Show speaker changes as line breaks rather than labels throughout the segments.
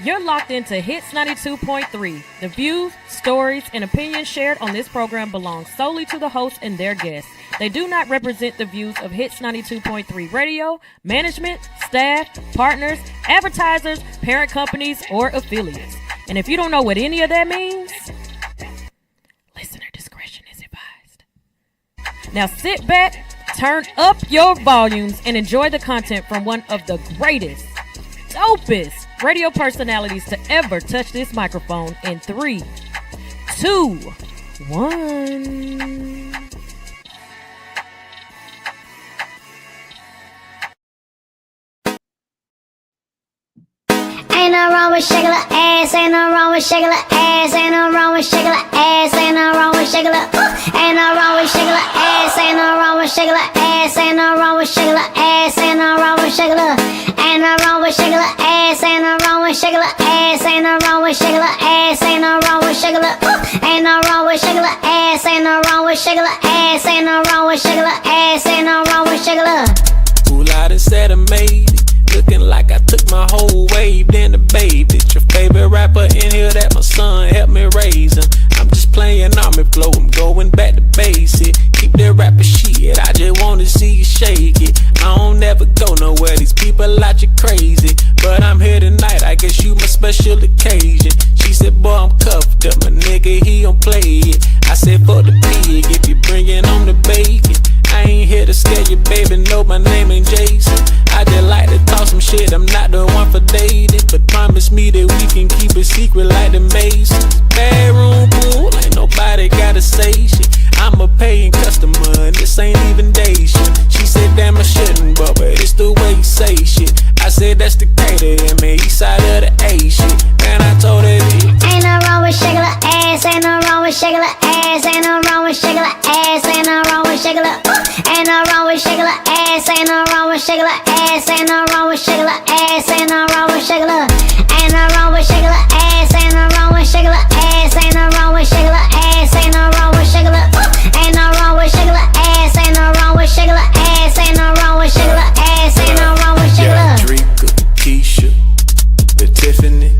You're locked into Hits 92.3. The views, stories, and opinions shared on this program belong solely to the hosts and their guests. They do not represent the views of Hits 92.3 Radio, management, staff, partners, advertisers, parent companies, or affiliates. And if you don't know what any of that means, listener discretion is advised. Now sit back, turn up your volumes, and enjoy the content from one of the greatest, dopest radio personalities to ever touch this microphone in 3, 2, 1.
Ain't no wrong with shaking her ass, ain't no wrong with shaking her ass, ain't no wrong with shaking her ass, ain't no wrong with shaking her, ain't no wrong with shaking her ass, ain't no wrong with shaking her ass, ain't no wrong with shaking her ass, ain't no wrong with shaking her, ain't no wrong with shaking her ass, ain't no wrong with shaking her ass, ain't no wrong with shaking her ass, ain't no wrong with shaking her, ain't no wrong with shaking her ass, ain't no wrong with shaking her ass, ain't no wrong with shaking her ass, ain't no wrong with shaking her.
Ooh, I done said I made it. Looking like I took my whole wave, then the babe. It's your favorite rapper in here that my son helped me raise him. I'm just playing army flow, I'm going back to basic. Keep that rapper shit, I just wanna see you shake it. I don't never go nowhere, these people out you crazy. But I'm here tonight, I guess you my special occasion. She said, boy, I'm cuffed up, my nigga, he don't play it. I said, fuck the pig, if you bringin' home the bacon. I ain't here to scare you, baby, no, my name ain't Jason. I just like to talk some shit, I'm not the one for dating. But promise me that we can keep it secret like the Masons. Bedroom pool, ain't nobody gotta say shit. I'm a paying customer, and this ain't even day shit. She said, damn, I shouldn't, but it's the way you say shit. I said, that's the Decatur in me, east side of the A shit. And I told her,
ain't no wrong with shaking her ass, ain't no wrong with shaking her ass, ain't no wrong with shaking her ass, ain't no wrong with shaking her, ain't no wrong with shaking her ass, ain't no wrong with shaking her ass, ain't no wrong with shaking her ass, ain't no wrong with shaking her, ain't no wrong with shaking her ass, ain't no wrong with shaking her ass, ain't no wrong with shaking her ass, ain't no wrong with shaking her, ain't no wrong with shaking her ass, ain't no wrong with shaking her ass, ain't no wrong with shaking her ass, ain't no wrong with shaking her.
Drika, Keisha, the Tiffany.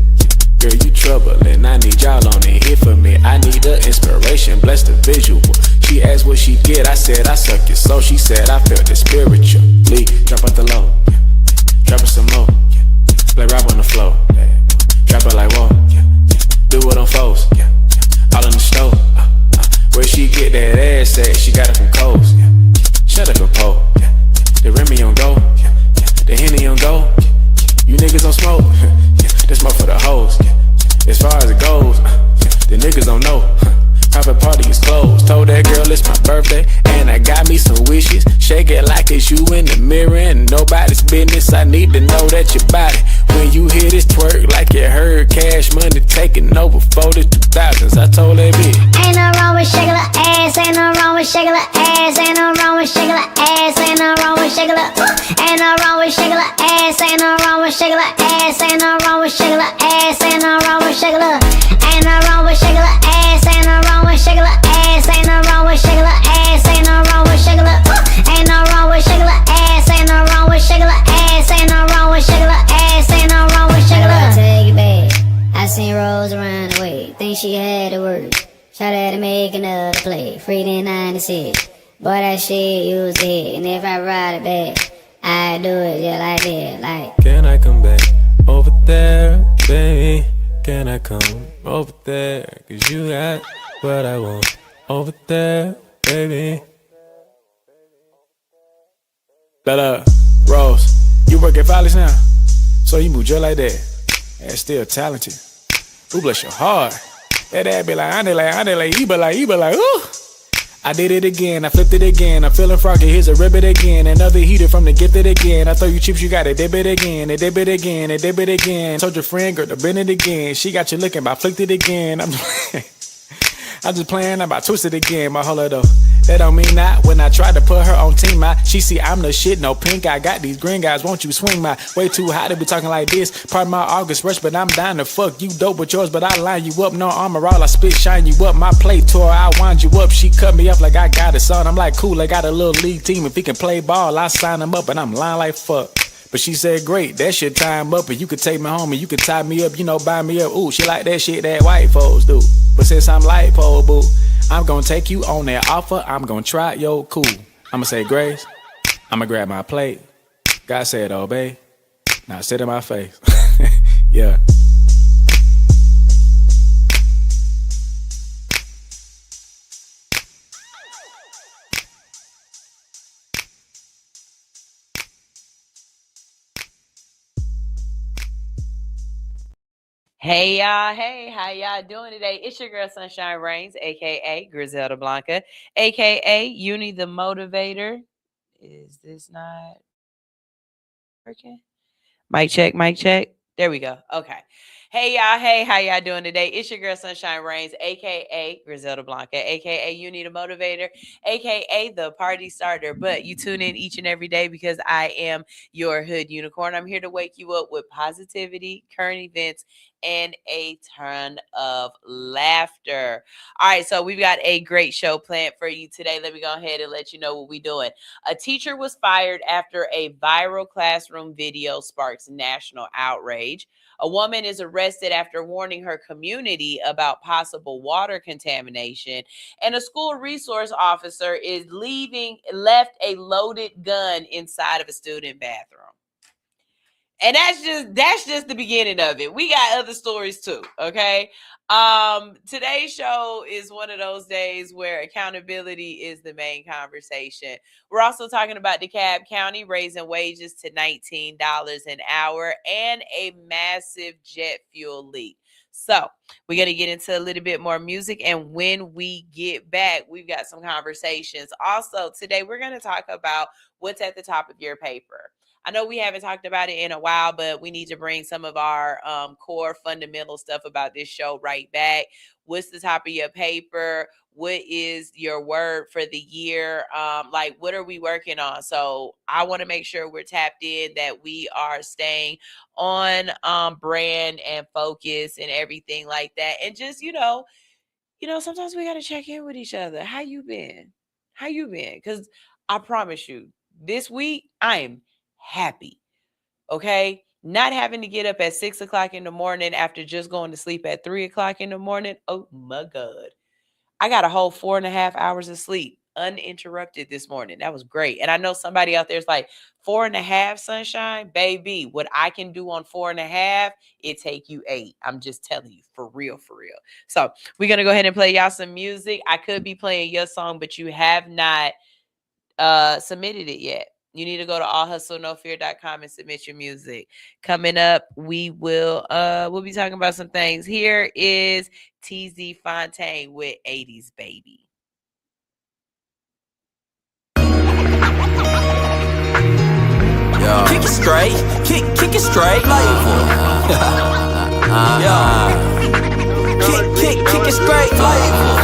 Girl, you trouble, and I need y'all on it here for me. I need the inspiration, bless the visual. She asked what she get, I said I suck your soul. She said I felt it spiritually. Drop out the low, drop it some more. Play rap on the floor, drop it like whoa. Do it on foes, all in the stove. Where she get that ass at? She got it from Coles. Shut up and pole. The Remy on go, the Henny on go. You niggas don't smoke. This more for the hoes. As far as it goes, the niggas don't know. Private party is closed. Told that girl it's my birthday, and I got me some wishes. Shake it like it's you in the mirror and nobody's business. I need to know that your body, when you hear this twerk like you heard Cash Money taking over for the 2000s. I told that bitch,
ain't no wrong with shaking her ass, ain't no wrong with shaking her ass, ain't no wrong with shaking her ass, ain't no wrong with shaking her, ain't no wrong with shaking her ass, ain't no wrong with shaking her ass, ain't no wrong with shaking her ass, ain't no wrong with shaking her, ain't no wrong with shaking her ass, ain't no wrong with shaking her ass, ain't no wrong with shaking her ass, ain't no wrong with shaking her, ain't no wrong with shaking her ass, ain't no wrong with shaking her ass, ain't no wrong with shaking her ass, ain't no wrong with shaking her. Take it back. I seen Rose around the way, think she had to work. Try to make another play, free in 96. Boy, that shit used to hit, and if I ride it back, I do it just like that, like.
can I come back over there, baby? Can I come over there? Cause you got what I want over there, baby. Rose, you work at Follies now? So you move just like that. That's still talented. Ooh, bless your heart. That dad be like, he be like, ooh. I did it again, I flipped it again. I'm feeling froggy, here's a ribbit again. Another heater from the gifted again. I throw you chips, you gotta dip it again. And dip it again, and dip it again. Told your friend, girl, to bend it again. She got you looking, but I flicked it again. I'm just playing, I'm about to twist it again. My hold up though, that don't mean not. When I try to put her on team, she see I'm the shit, no pink. I got these green guys, won't you swing my way too high to be talking like this. Pardon my August rush, but I'm down to fuck you dope with yours, but I line you up. No armor, all I spit, shine you up. My play tour, I wind you up. She cut me up like I got a son. I'm like, cool, I got a little league team. If he can play ball, I sign him up, and I'm lying like fuck. But she said, great, that shit time up, and you could take me home, and you could tie me up, you know, buy me up. Ooh, she like that shit that white folks do. But since I'm light pole, boo, I'm gonna take you on that offer. I'm gonna try yo cool. I'ma say grace. I'ma grab my plate. God said obey. Now sit in my face. Yeah.
Hey y'all, hey, how y'all doing today? It's your girl Sunshine Reigns, aka Griselda Blanca, aka Uni the Motivator. Is this not working? Mic check, mic check. There we go. Okay. Hey y'all, hey, how y'all doing today? It's your girl Sunshine Reigns, aka Griselda Blanca, aka Uni the Motivator, aka the Party Starter. But you tune in each and every day because I am your hood unicorn. I'm here to wake you up with positivity, current events, and a ton of laughter. All right, so we've got a great show planned for you today. Let me go ahead and let you know what we're doing. A teacher was fired after a viral classroom video sparks national outrage. A woman is arrested after warning her community about possible water contamination. And a school resource officer is left a loaded gun inside of a student bathroom. And that's just the beginning of it. We got other stories too, okay? Today's show is one of those days where accountability is the main conversation. We're also talking about DeKalb County raising wages to $19 an hour and a massive jet fuel leak. So we're going to get into a little bit more music. And when we get back, we've got some conversations. Also, today we're going to talk about what's at the top of your paper. I know we haven't talked about it in a while, but we need to bring some of our core fundamental stuff about this show right back. What's the top of your paper? What is your word for the year? Like, what are we working on? So I want to make sure we're tapped in, that we are staying on brand and focus and everything like that. And just, you know, sometimes we got to check in with each other. How you been? How you been? Because I promise you, this week I am happy. Okay. Not having to get up at 6 o'clock in the morning after just going to sleep at 3 o'clock in the morning. Oh my God. I got a whole 4.5 hours of sleep uninterrupted this morning. That was great. And I know somebody out there is like, 4.5, Sunshine, baby, what I can do on 4.5, it take you 8. I'm just telling you, for real, for real. So we're going to go ahead and play y'all some music. I could be playing your song, but you have not submitted it yet. You need to go to allhustlenofear.com and submit your music. Coming up, we'll be talking about some things. Here is TZ Fontaine with 80s Baby.
Yo. Kick it straight, kick it straight, flavor. Kick it straight, flavor.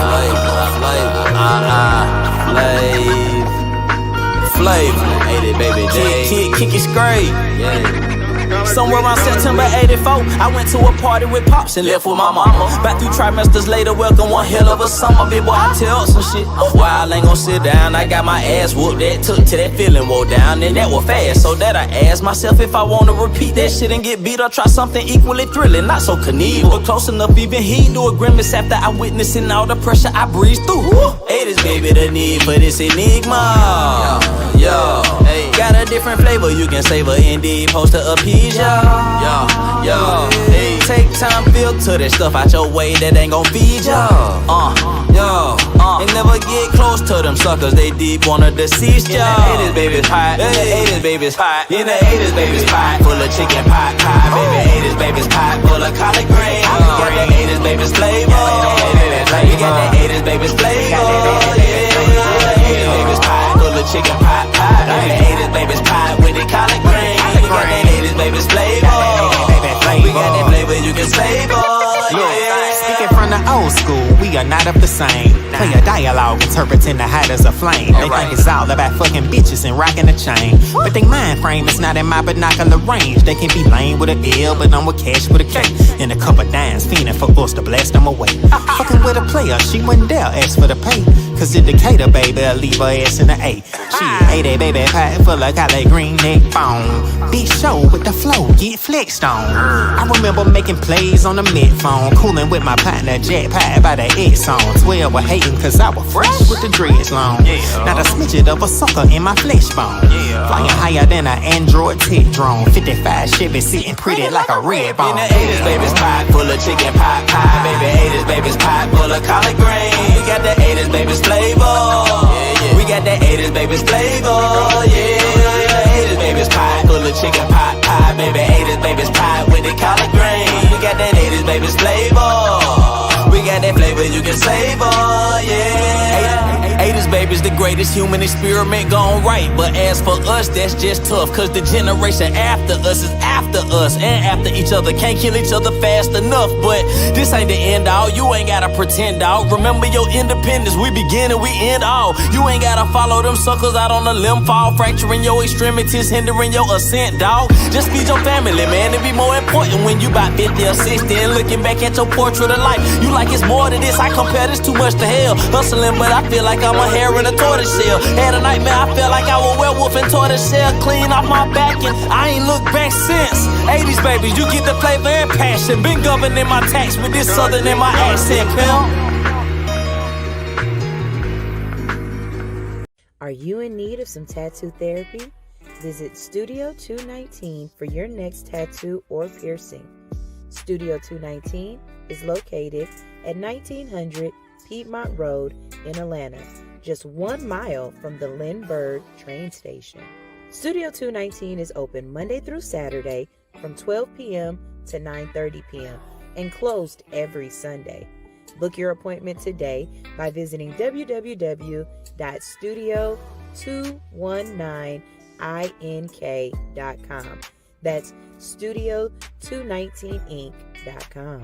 Flavor, 80 baby day. Kick it straight, yeah. Somewhere around September 84, I went to a party with Pops and left with my mama. Back 3 trimesters later, welcome one hell of a summer. Big boy, I tell some shit. While I ain't gon' sit down, I got my ass whooped. That took till that feeling wore down, and that was fast. So that I asked myself if I wanna repeat that shit and get beat or try something equally thrilling. Not so Knievel, but close enough, even he do a grimace after I witnessing all the pressure I breeze through. 80s baby, the need for this enigma. Yo, hey, got a different flavor, you can savor indeed, post to appease y'all. Yo, hey, take time, filter that stuff out your way that ain't gon' feed y'all. And never get close to them suckers, they deep wanna deceive y'all. In the 80s baby's hot, in the 80s baby's hot, in the 80s baby's pot, full of chicken pot pie, baby. 80s baby's pot, full of collard greens. Got the 80s baby's flavor. You got the 80s baby's flavor. 80s baby's pot, full of chicken pot pie. The 80s baby's pot with the collard greens. You got the 80s baby's flavor. We got that flavor you can savor.
Speaking from the old school, we we are not of the same. Play a dialogue, interpreting the height as a flame. They think it's all about fucking bitches and rocking a chain. But they mind frame is not in my binocular range. They can be lame with a L, but I'm with cash with a K. And a couple dimes fiending for us to blast them away. Fucking with a player, she wouldn't dare ask for the pay. Cause the Decatur baby, I'll leave her ass in the A. She ate a baby pie full of collard green neck bone. Big show with the flow, get flexed on. I remember making plays on the mid phone, cooling with my partner Jack Pie by the X on. 12 were hating cause I was fresh with the dreads long. Not a smidget of a sucker in my flesh bone. Flying higher than an Android tech drone. 55 Chevy sitting pretty like a red bone.
In the 80s, baby's pot full of chicken pot pie. Baby, 80s, baby's pot full of collard greens. We got the 80s, baby's flavor. We got the 80s, baby's flavor. Yeah, 80s, baby's pot full of chicken pot pie. Baby, 80s, baby's pot with the collard greens. We got that 80s, baby's flavor. We got that flavor you can savor, yeah. 80s baby's the greatest human experiment gone right. But as for us, that's just tough. Cause the generation after us is after us and after each other. Can't kill each other fast enough. But this ain't the end all. You ain't gotta pretend, dog. Remember your independence. We begin and we end all. You ain't gotta follow them suckers out on the limb fall, fracturing your extremities, hindering your ascent, dog. Just feed your family, man. It be more important when you about 50 or 60 and looking back at your portrait of life. You like it's more than this. I compare this too much to hell. Hustling, but I feel like I'm a hare in a tortoise shell. Had a nightmare, I felt like I was a werewolf in tortoise shell. Clean off my back and I ain't looked back since. 80s babies, you get the flavor and passion. Been governing my tax with this southern in my accent, pimp.
Are you in need of some tattoo therapy? Visit Studio 219 for your next tattoo or piercing. Studio 219 is located at 1900 Piedmont Road in Atlanta, just 1 mile from the Lindbergh train station. Studio 219 is open Monday through Saturday from 12 p.m. to 9:30 p.m. and closed every Sunday. Book your appointment today by visiting www.studio219ink.com. That's studio219inc.com.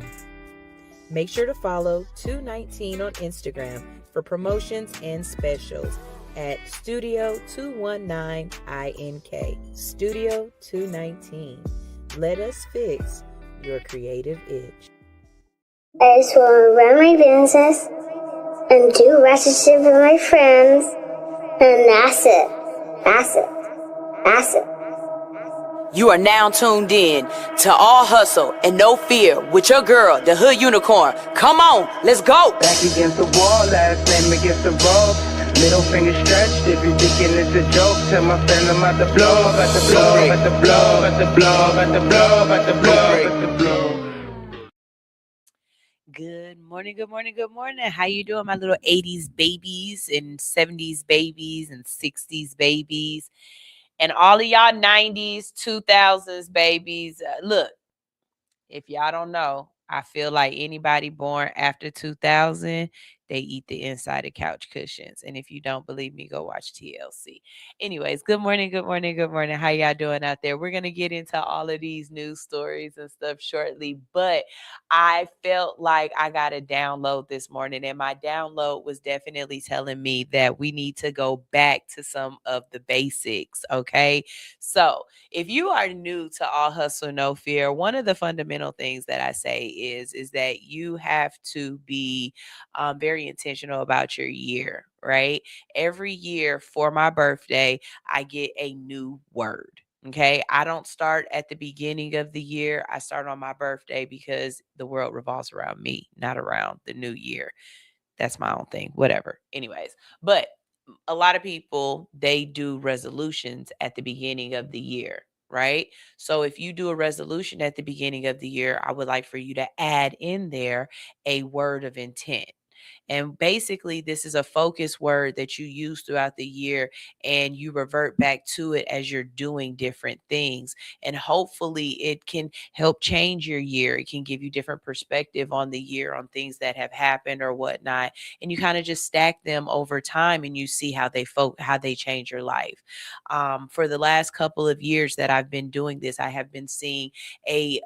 Make sure to follow 219 on Instagram for promotions and specials at Studio219ink. Studio 219. Let us fix your creative itch.
I just want to run my business and do relationship with my friends, and that's it. That's it. That's it.
You are now tuned in to All Hustle and No Fear with your girl, the Hood Unicorn. Come on, let's go.
Back against the wall, last name against the rope. Middle finger stretched, if you thinking it's a joke, tell my friend I'm about to blow, about to blow, about to blow, about to blow, about to blow, about to blow, about to blow.
Good morning, good morning, good morning. How you doing, my little 80s babies and 70s babies and 60s babies? And all of y'all 90s, 2000s babies, look, if y'all don't know, I feel like anybody born after 2000, they eat the inside of couch cushions. And if you don't believe me, go watch TLC. Anyways, good morning, good morning, good morning. How y'all doing out there? We're going to get into all of these news stories and stuff shortly, but I felt like I got a download this morning, and my download was definitely telling me that we need to go back to some of the basics, okay? So if you are new to All Hustle, No Fear, one of the fundamental things that I say is that you have to be very intentional about your year, right? Every year for my birthday, I get a new word. Okay. I don't start at the beginning of the year. I start on my birthday because the world revolves around me, not around the new year. That's my own thing, whatever. Anyways, but a lot of people, they do resolutions at the beginning of the year, right? So if you do a resolution at the beginning of the year, I would like for you to add in there a word of intent. And basically, this is a focus word that you use throughout the year, and you revert back to it as you're doing different things. And hopefully it can help change your year. It can give you different perspective on the year, on things that have happened or whatnot. And you kind of just stack them over time, and you see how they change your life. For the last couple of years that I've been doing this, I have been seeing a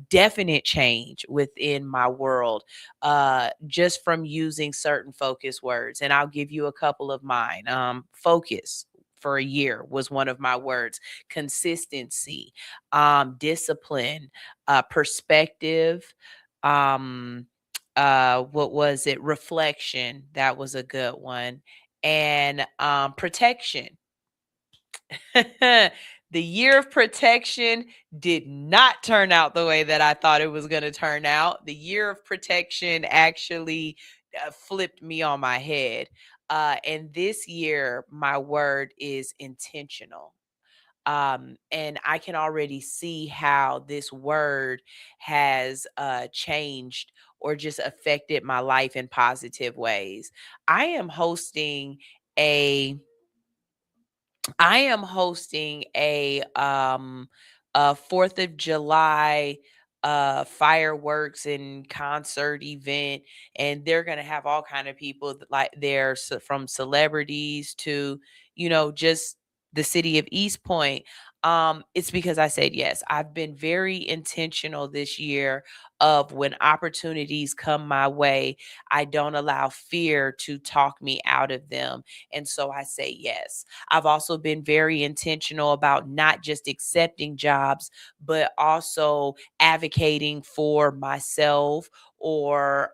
definite change within my world, just from using certain focus words. And I'll give you a couple of mine. Focus for a year was one of my words. Consistency, discipline, perspective, what was it? Reflection. That was a good one. And protection. The year of protection did not turn out the way that I thought it was going to turn out. The year of protection actually flipped me on my head. And this year, my word is intentional. And I can already see how this word has changed or just affected my life in positive ways. I am hosting a a 4th of July fireworks and concert event, and they're going to have all kind of people like there, from celebrities to, just the city of East Point. It's because I said yes. I've been very intentional this year of when opportunities come my way, I don't allow fear to talk me out of them. And so I say yes. I've also been very intentional about not just accepting jobs, but also advocating for myself, or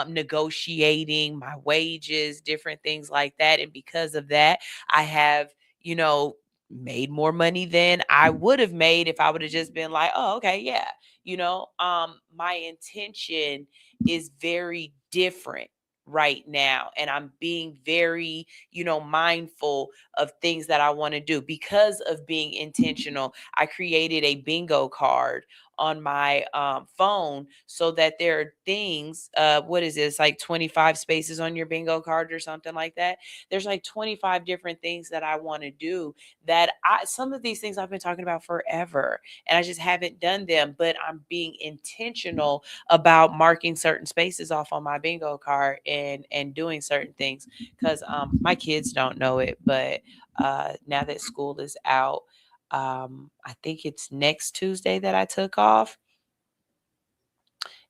negotiating my wages, different things like that. And because of that, I have, made more money than I would have made if I would have just been like, oh, okay, yeah. My intention is very different right now, and I'm being very, mindful of things that I want to do. Because of being intentional, I created a bingo card on my phone, so that there are things, what is this, like 25 spaces on your bingo card or something like that. There's like 25 different things that I want to do, that some of these things I've been talking about forever, and I just haven't done them. But I'm being intentional about marking certain spaces off on my bingo card, and doing certain things, because my kids don't know it, but now that school is out, I think it's next Tuesday that I took off.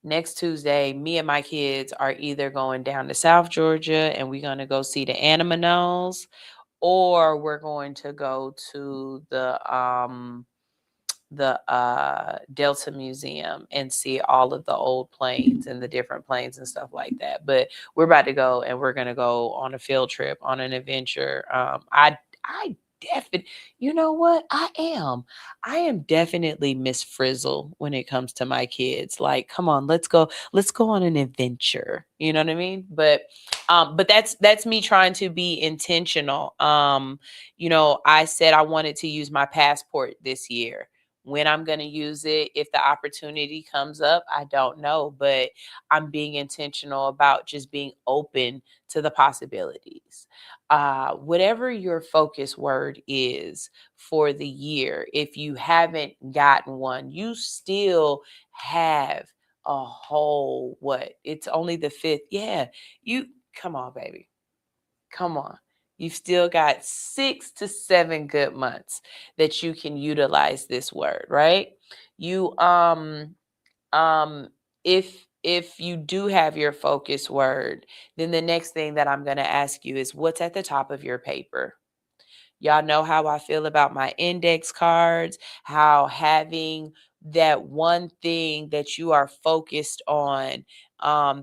Next Tuesday, me and my kids are either going down to South Georgia and we're going to go see the Animals, or we're going to go to the Delta Museum and see all of the old planes and the different planes and stuff like that. But we're about to go, and we're going to go on a field trip, on an adventure. I definitely, you know what? I am definitely Miss Frizzle when it comes to my kids. Like, come on, let's go on an adventure. You know what I mean? But that's me trying to be intentional. I said I wanted to use my passport this year. When I'm going to use it, if the opportunity comes up, I don't know, but I'm being intentional about just being open to the possibilities. Whatever your focus word is for the year, if you haven't gotten one, you still have a whole, it's only the 5th. Yeah, come on, baby. Come on. You've still got 6 to 7 good months that you can utilize this word, right? You if you do have your focus word, then the next thing that I'm going to ask you is, what's at the top of your paper? Y'all know how I feel about my index cards, how having that one thing that you are focused on,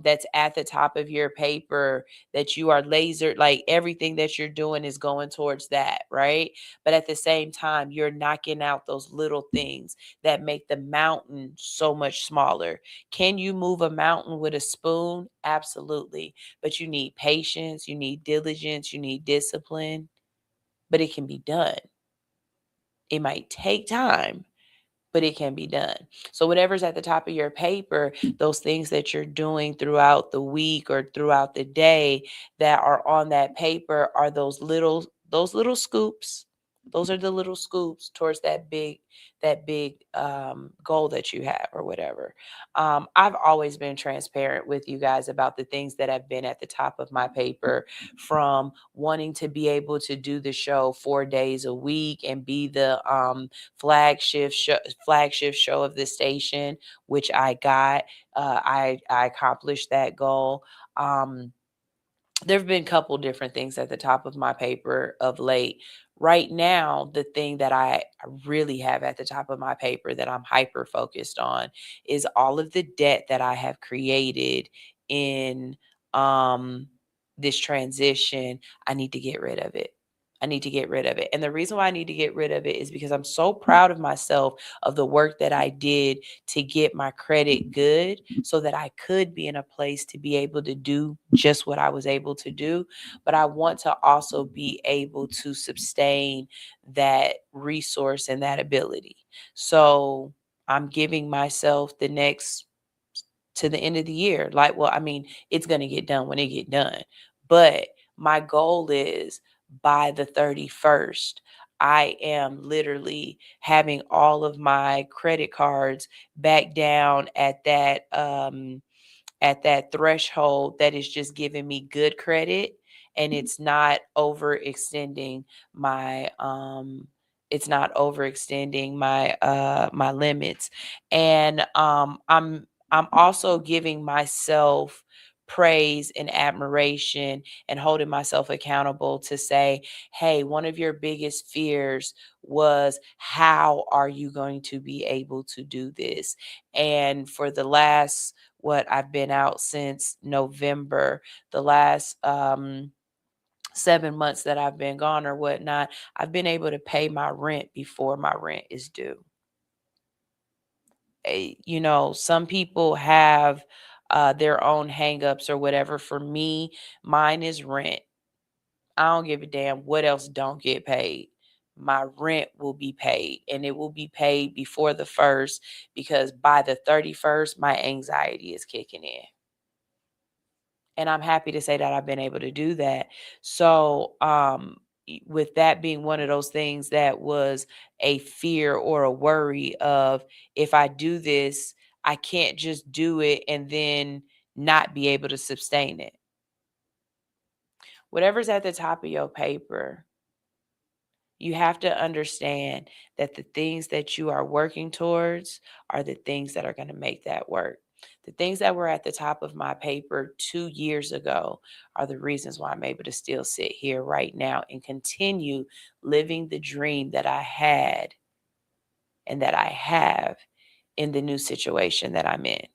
that's at the top of your paper, that you are laser, like everything that you're doing is going towards that, right? But at the same time, you're knocking out those little things that make the mountain so much smaller. Can you move a mountain with a spoon? Absolutely. But you need patience, you need diligence, you need discipline. But it can be done. It might take time, but it can be done. So whatever's at the top of your paper, those things that you're doing throughout the week or throughout the day that are on that paper are those little scoops. Those are the little scoops towards that big goal that you have or whatever. I've always been transparent with you guys about the things that have been at the top of my paper, from wanting to be able to do the show 4 days a week and be the flagship show of the station, which I got. I accomplished that goal. There have been a couple different things at the top of my paper of late. Right now, the thing that I really have at the top of my paper that I'm hyper focused on is all of the debt that I have created in this transition. I need to get rid of it. I need to get rid of it. And the reason why I need to get rid of it is because I'm so proud of myself, of the work that I did to get my credit good so that I could be in a place to be able to do just what I was able to do. But I want to also be able to sustain that resource and that ability. So I'm giving myself the next to the end of the year. Like, well, I mean, it's going to get done when it get done. But my goal is by the 31st, I am literally having all of my credit cards back down at that threshold that is just giving me good credit, and it's not overextending my my limits. And I'm also giving myself praise and admiration and holding myself accountable to say, hey, one of your biggest fears was, how are you going to be able to do this? And for the last, what, I've been out since November, the last 7 months that I've been gone or whatnot, I've been able to pay my rent before my rent is due. You know, some people have their own hangups or whatever. For me, mine is rent. I don't give a damn what else don't get paid. My rent will be paid, and it will be paid before the 1st, because by the 31st, my anxiety is kicking in. And I'm happy to say that I've been able to do that. So, with that being one of those things that was a fear or a worry of, if I do this, I can't just do it and then not be able to sustain it. Whatever's at the top of your paper, you have to understand that the things that you are working towards are the things that are going to make that work. The things that were at the top of my paper 2 years ago are the reasons why I'm able to still sit here right now and continue living the dream that I had and that I have in the new situation that I'm in.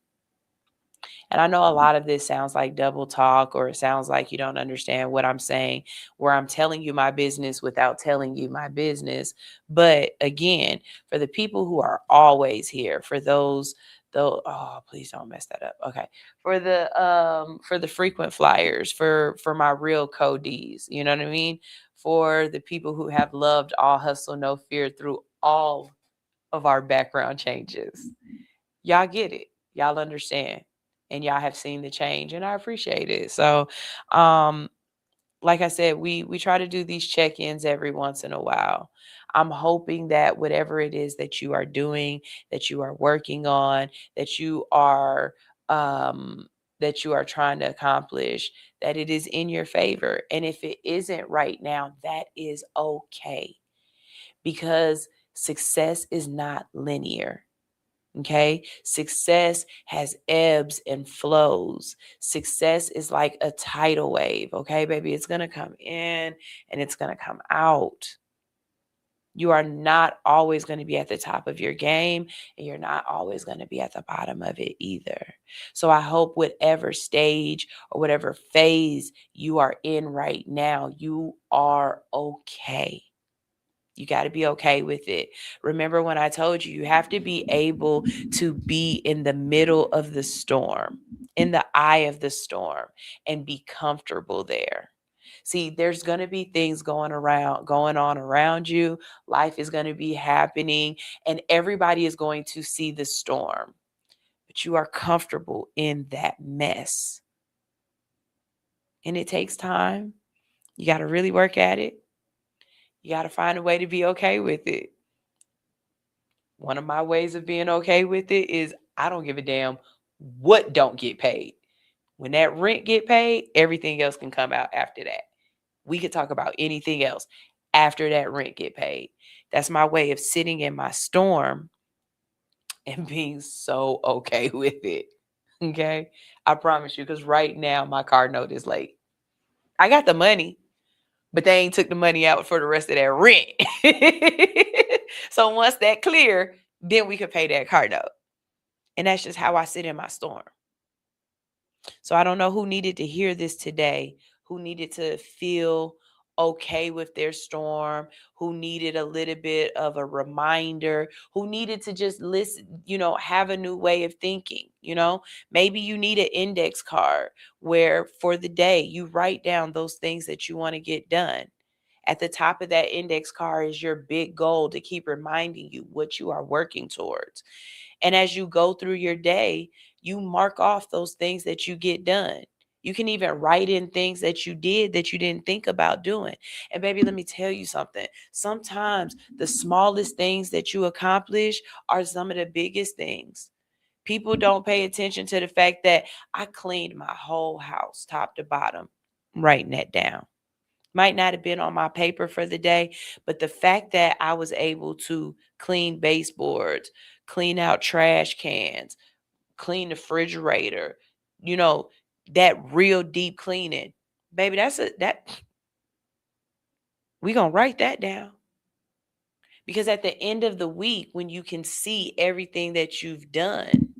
And I know a lot of this sounds like double talk, or it sounds like you don't understand what I'm saying, where I'm telling you my business without telling you my business. But again, for the people who are always here, for those, though, oh, please don't mess that up. Okay. For the frequent flyers, for my real codees, you know what I mean? For the people who have loved All Hustle No Fear through all of our background changes. Y'all get it. Y'all understand. And y'all have seen the change, and I appreciate it. So, like I said, we try to do these check-ins every once in a while. I'm hoping that whatever it is that you are doing, that you are working on, that you are trying to accomplish, that it is in your favor. And if it isn't right now, that is okay, because success is not linear. Okay. Success has ebbs and flows. Success is like a tidal wave. Okay, baby. It's going to come in and it's going to come out. You are not always going to be at the top of your game, and you're not always going to be at the bottom of it either. So I hope whatever stage or whatever phase you are in right now, you are okay. You got to be okay with it. Remember when I told you, you have to be able to be in the middle of the storm, in the eye of the storm, and be comfortable there. See, there's going to be things going on around you. Life is going to be happening, and everybody is going to see the storm. But you are comfortable in that mess. And it takes time. You got to really work at it. You got to find a way to be okay with it. One of my ways of being okay with it is I don't give a damn what don't get paid. When that rent get paid, everything else can come out after that. We could talk about anything else after that rent get paid. That's my way of sitting in my storm and being so okay with it. Okay? I promise you, because right now my car note is late. I got the money, but they ain't took the money out for the rest of that rent. So once that clear, then we could pay that car note. And that's just how I sit in my storm. So I don't know who needed to hear this today, who needed to feel okay with their storm, who needed a little bit of a reminder, who needed to just listen, have a new way of thinking. Maybe you need an index card where for the day you write down those things that you want to get done. At the top of that index card is your big goal to keep reminding you what you are working towards. And as you go through your day, you mark off those things that you get done. You can even write in things that you did that you didn't think about doing. And baby, let me tell you something. Sometimes the smallest things that you accomplish are some of the biggest things. People don't pay attention to the fact that I cleaned my whole house, top to bottom. I'm writing that down. Might not have been on my paper for the day, but the fact that I was able to clean baseboards, clean out trash cans, clean the refrigerator, that real deep cleaning, baby, we gonna write that down. Because at the end of the week, when you can see everything that you've done,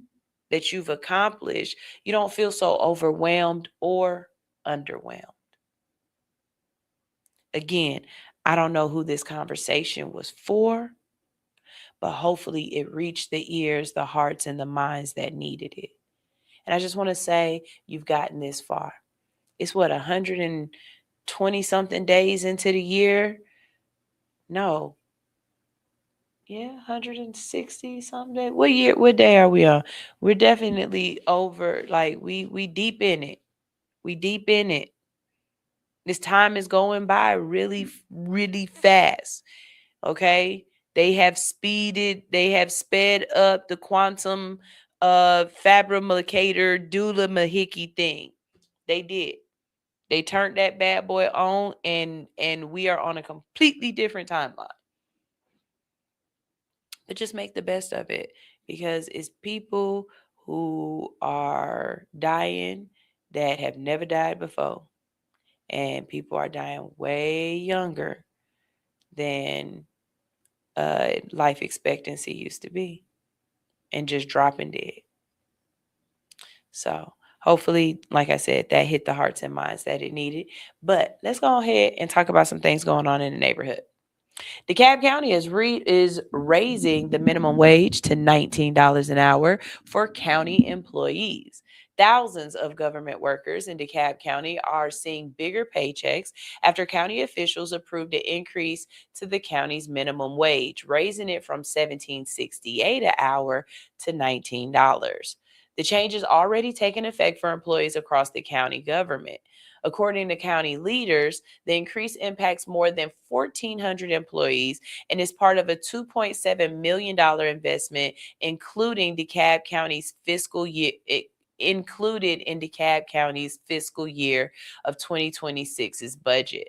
that you've accomplished, you don't feel so overwhelmed or underwhelmed. Again, I don't know who this conversation was for, but hopefully it reached the ears, the hearts, and the minds that needed it. And I just want to say you've gotten this far. It's 120 something days into the year? No. Yeah, 160 something. What day are we on? We're definitely over, like we deep in it. We deep in it. This time is going by really, really fast. Okay? They have sped up the quantum fabricator doula mahiki thing. They did. They turned that bad boy on, and we are on a completely different timeline. But just make the best of it, because it's people who are dying that have never died before. And people are dying way younger than life expectancy used to be, and just dropping dead. So hopefully, like I said, that hit the hearts and minds that it needed. But let's go ahead and talk about some things going on in the neighborhood. DeKalb County is raising the minimum wage to $19 an hour for county employees. Thousands of government workers in DeKalb County are seeing bigger paychecks after county officials approved an increase to the county's minimum wage, raising it from $17.68 an hour to $19. The change is already taking effect for employees across the county government. According to county leaders, the increase impacts more than 1,400 employees and is part of a $2.7 million investment, included in DeKalb County's fiscal year of 2026's budget.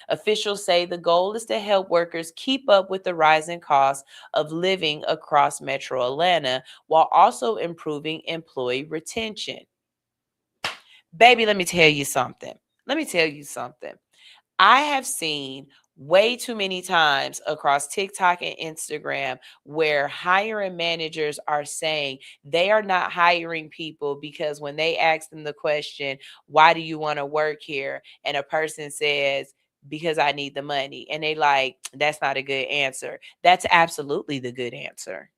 Officials say the goal is to help workers keep up with the rising costs of living across Metro Atlanta while also improving employee retention. Baby, let me tell you something. I have seen way too many times across TikTok and Instagram where hiring managers are saying they are not hiring people because when they ask them the question, why do you want to work here? And a person says, because I need the money. And they like, that's not a good answer. That's absolutely the good answer.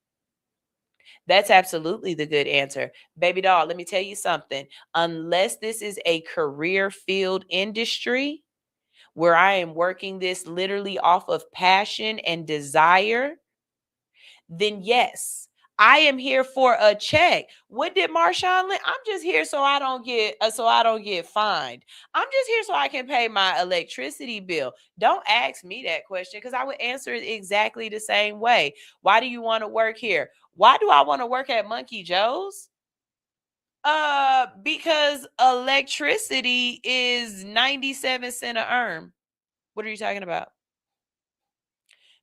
Baby doll, let me tell you something. Unless this is a career field industry, where I am working this literally off of passion and desire, then yes, I am here for a check. What did Marshawn Lynn? I'm just here so I don't get fined. I'm just here so I can pay my electricity bill. Don't ask me that question, because I would answer it exactly the same way. Why do you want to work here? Why do I want to work at Monkey Joe's? Because electricity is 97 cents a erm. What are you talking about?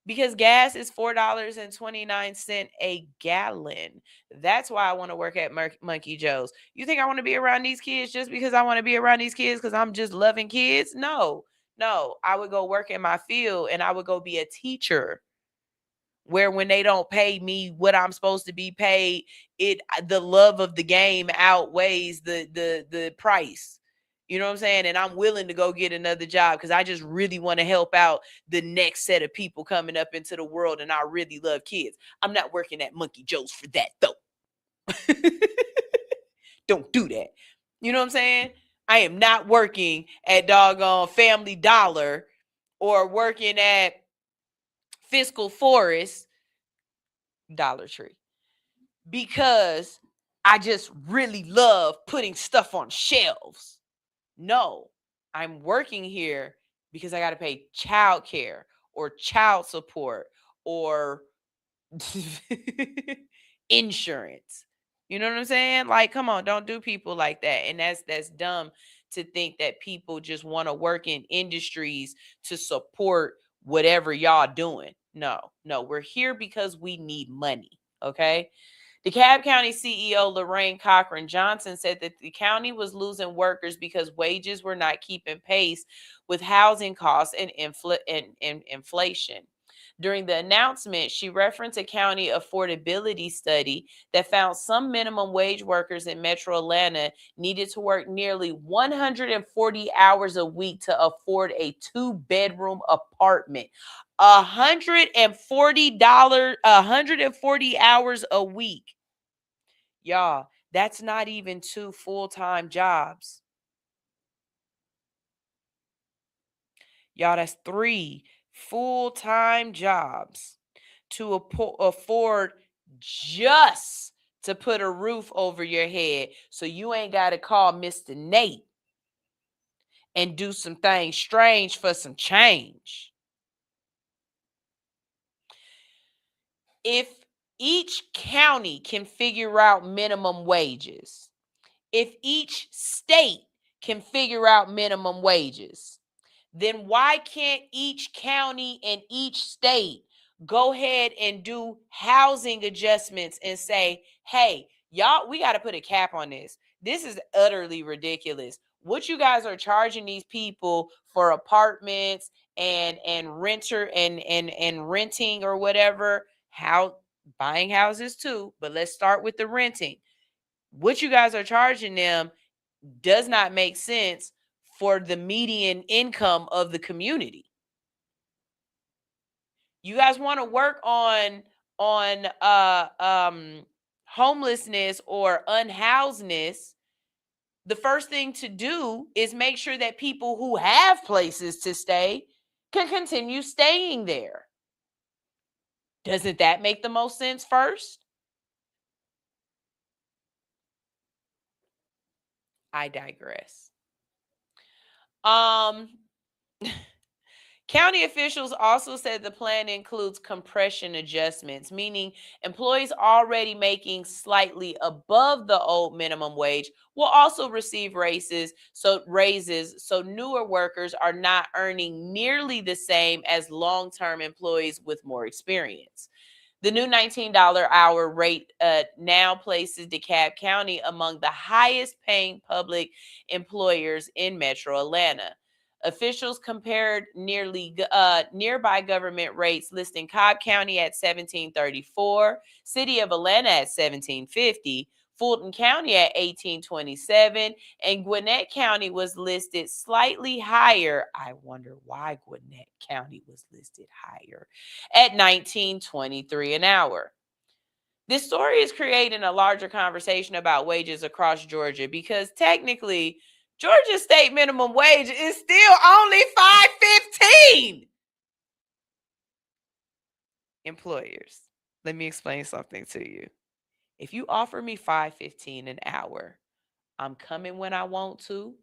Because gas is $4.29 a gallon. That's why I want to work at Monkey Joe's. You think I want to be around these kids just because I want to be around these kids because I'm just loving kids? No. I would go work in my field, and I would go be a teacher, where when they don't pay me what I'm supposed to be paid, the love of the game outweighs the price. You know what I'm saying? And I'm willing to go get another job because I just really want to help out the next set of people coming up into the world, and I really love kids. I'm not working at Monkey Joe's for that, though. Don't do that. You know what I'm saying? I am not working at doggone Family Dollar or working at Fiscal Forest, Dollar Tree, because I just really love putting stuff on shelves. No, I'm working here because I got to pay child care or child support or insurance. You know what I'm saying? Like, come on, don't do people like that. And that's dumb to think that people just want to work in industries to support whatever y'all doing. No, we're here because we need money. Okay. DeKalb County CEO Lorraine Cochran Johnson said that the county was losing workers because wages were not keeping pace with housing costs and inflation. During the announcement, she referenced a county affordability study that found some minimum wage workers in Metro Atlanta needed to work nearly 140 hours a week to afford a 2-bedroom apartment. 140 hours a week. Y'all, that's not even 2 full-time jobs. Y'all, that's 3 full-time jobs to afford just to put a roof over your head, so you ain't got to call Mr. Nate and do some things strange for some change. If each county can figure out minimum wages, if each state can figure out minimum wages, then why can't each county and each state go ahead and do housing adjustments and say, hey, y'all, we got to put a cap on this. This is utterly ridiculous. What you guys are charging these people for apartments and renter and renting or whatever, buying houses too, but let's start with the renting. What you guys are charging them does not make sense for the median income of the community. You guys want to work on homelessness or unhousedness, the first thing to do is make sure that people who have places to stay can continue staying there. Doesn't that make the most sense first? I digress. County officials also said the plan includes compression adjustments, meaning employees already making slightly above the old minimum wage will also receive raises, so newer workers are not earning nearly the same as long-term employees with more experience. The new $19 hour rate now places DeKalb County among the highest paying public employers in Metro Atlanta. Officials compared nearby government rates, listing Cobb County at $17.34, City of Atlanta at $17.50, Fulton County at $18.27, and Gwinnett County was listed slightly higher. I wonder why Gwinnett County was listed higher at $19.23 an hour. This story is creating a larger conversation about wages across Georgia because technically Georgia's state minimum wage is still only $5.50. $5.15. Employers, let me explain something to you. If you offer me $5.15 an hour, I'm coming when I want to.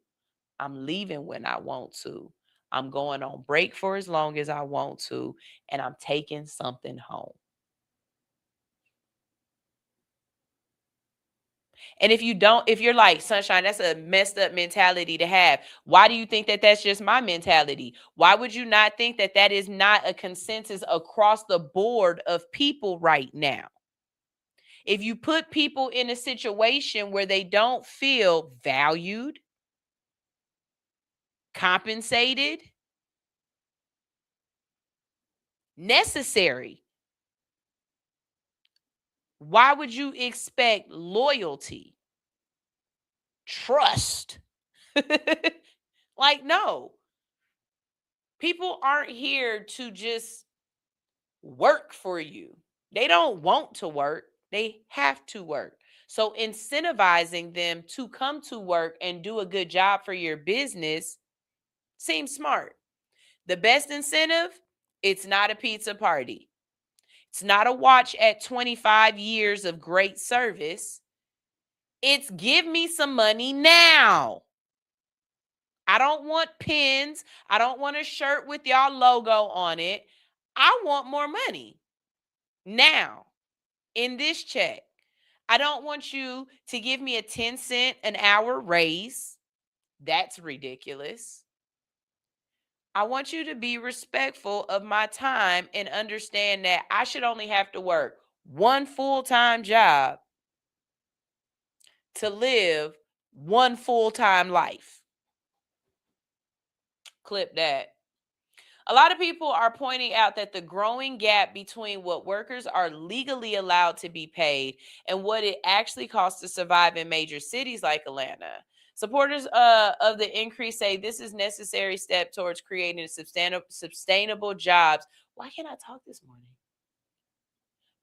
I'm leaving when I want to. I'm going on break for as long as I want to, and I'm taking something home. And if you're like, Sunshine, that's a messed up mentality to have. Why do you think that that's just my mentality? Why would you not think that that is not a consensus across the board of people right now? If you put people in a situation where they don't feel valued, compensated, necessary, why would you expect loyalty, trust? Like, no. People aren't here to just work for you. They don't want to work. They have to work. So incentivizing them to come to work and do a good job for your business seems smart. The best incentive, it's not a pizza party. It's not a watch at 25 years of great service. It's give me some money now. I don't want pins. I don't want a shirt with y'all logo on it. I want more money now in this check. I don't want you to give me a 10-cent an hour raise. That's ridiculous. I want you to be respectful of my time and understand that I should only have to work one full-time job to live one full-time life. Clip that. A lot of people are pointing out that the growing gap between what workers are legally allowed to be paid and what it actually costs to survive in major cities like Atlanta. Supporters of the increase say this is a necessary step towards creating sustainable jobs. Why can't I talk this morning?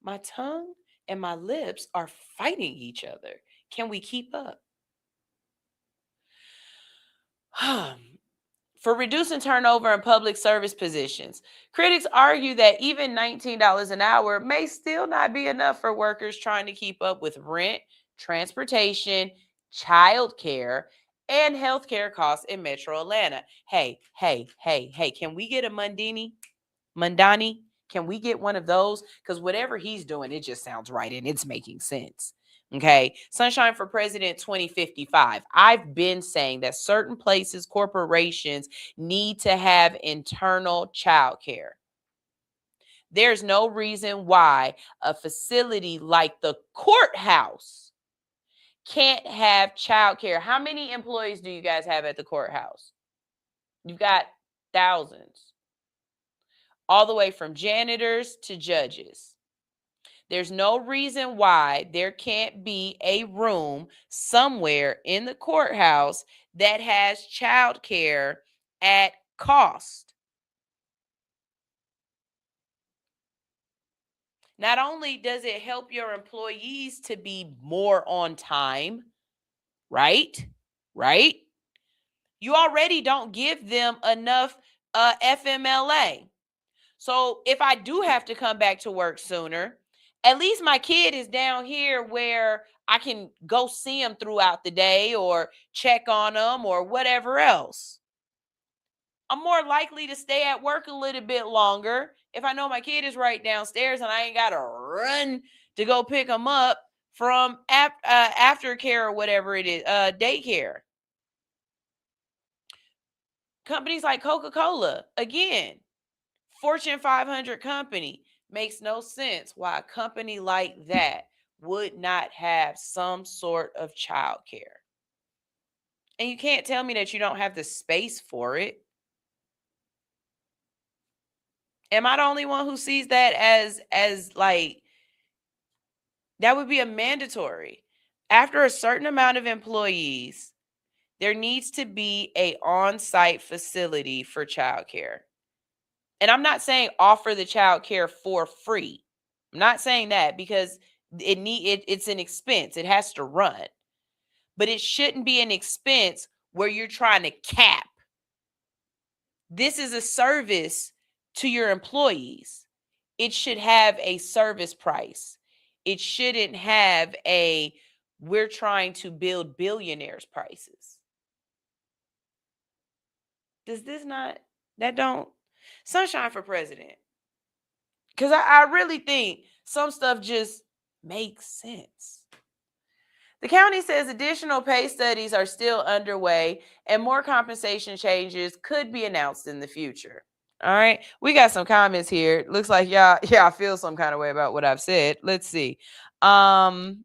My tongue and my lips are fighting each other. Can we keep up? For reducing turnover in public service positions, critics argue that even $19 an hour may still not be enough for workers trying to keep up with rent, transportation, childcare, and healthcare costs in Metro Atlanta. Hey, can we get a Mundani? Can we get one of those? Because whatever he's doing, it just sounds right and it's making sense. Okay. Sunshine for President 2055. I've been saying that certain places, corporations need to have internal childcare. There's no reason why a facility like the courthouse can't have childcare. How many employees do you guys have at the courthouse? You've got thousands. All the way from janitors to judges. There's no reason why there can't be a room somewhere in the courthouse that has childcare at cost. Not only does it help your employees to be more on time, right? You already don't give them enough FMLA. So if I do have to come back to work sooner, at least my kid is down here where I can go see him throughout the day or check on him or whatever else. I'm more likely to stay at work a little bit longer if I know my kid is right downstairs and I ain't got to run to go pick him up from aftercare or whatever it is, daycare. Companies like Coca-Cola, again, Fortune 500 company. Makes no sense why a company like that would not have some sort of childcare. And you can't tell me that you don't have the space for it. Am I the only one who sees that as like, that would be a mandatory? After a certain amount of employees, there needs to be an on-site facility for childcare. And I'm not saying offer the child care for free. I'm not saying that because it's an expense. It has to run. But it shouldn't be an expense where you're trying to cap This is a service to your employees. It should have a service price. It shouldn't have a we're trying to build billionaires prices. Does this not, that don't, sunshine for president. Because I really think some stuff just makes sense. The county says additional pay studies are still underway and more compensation changes could be announced in the future. All right. We got some comments here. Looks like y'all feel some kind of way about what I've said. Let's see. David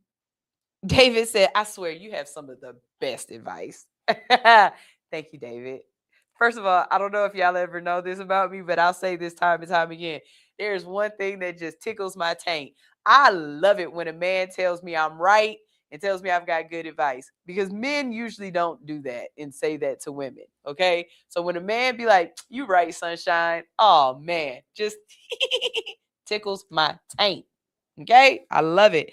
said, I swear you have some of the best advice. Thank you, David. First of all, I don't know if y'all ever know this about me, but I'll say this time and time again. There's one thing that just tickles my taint. I love it when a man tells me I'm right and tells me I've got good advice, because men usually don't do that and say that to women. Okay. So when a man be like, you right, sunshine. Oh man, just tickles my taint. Okay. I love it.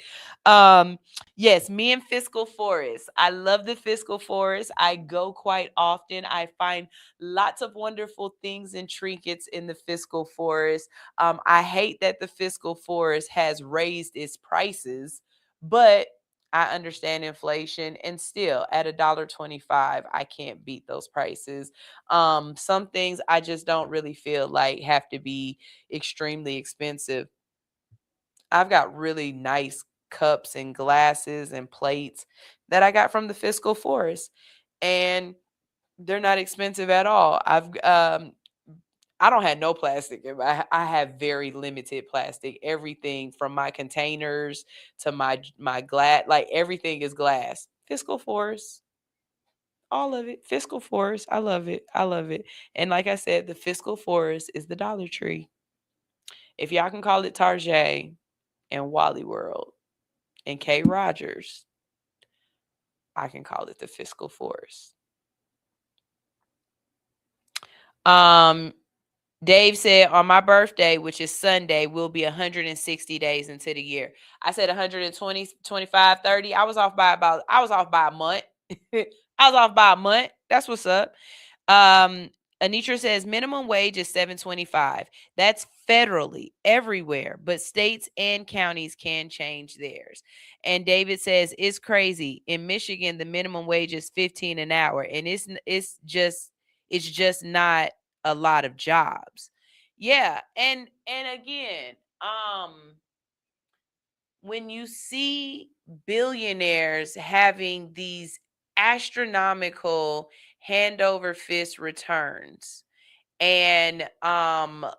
Yes, me and Fiscal Forest. I love the Fiscal Forest. I go quite often. I find lots of wonderful things and trinkets in the Fiscal Forest. I hate that the Fiscal Forest has raised its prices, but I understand inflation, and still at $1.25, I can't beat those prices. Some things I just don't really feel like have to be extremely expensive. I've got really nice cups and glasses and plates that I got from the Fiscal Forest, and they're not expensive at all. I don't have no plastic. I have very limited plastic. Everything from my containers to my glass, like everything is glass. Fiscal Forest, all of it. Fiscal Forest, I love it. I love it. And like I said, the Fiscal Forest is the Dollar Tree. If y'all can call it Target and Wally World and K. Rogers, I can call it the Fiscal Forest. Dave said, on my birthday, which is Sunday, will be 160 days into the year. I said 120, 25, 30. I was off by a month. I was off by a month. That's what's up. Anitra says minimum wage is $7.25. That's federally everywhere, but states and counties can change theirs. And David says it's crazy. In Michigan, the minimum wage is $15 an hour, and it's just not a lot of jobs. Yeah, and again, when you see billionaires having these astronomical hand over fist returns, and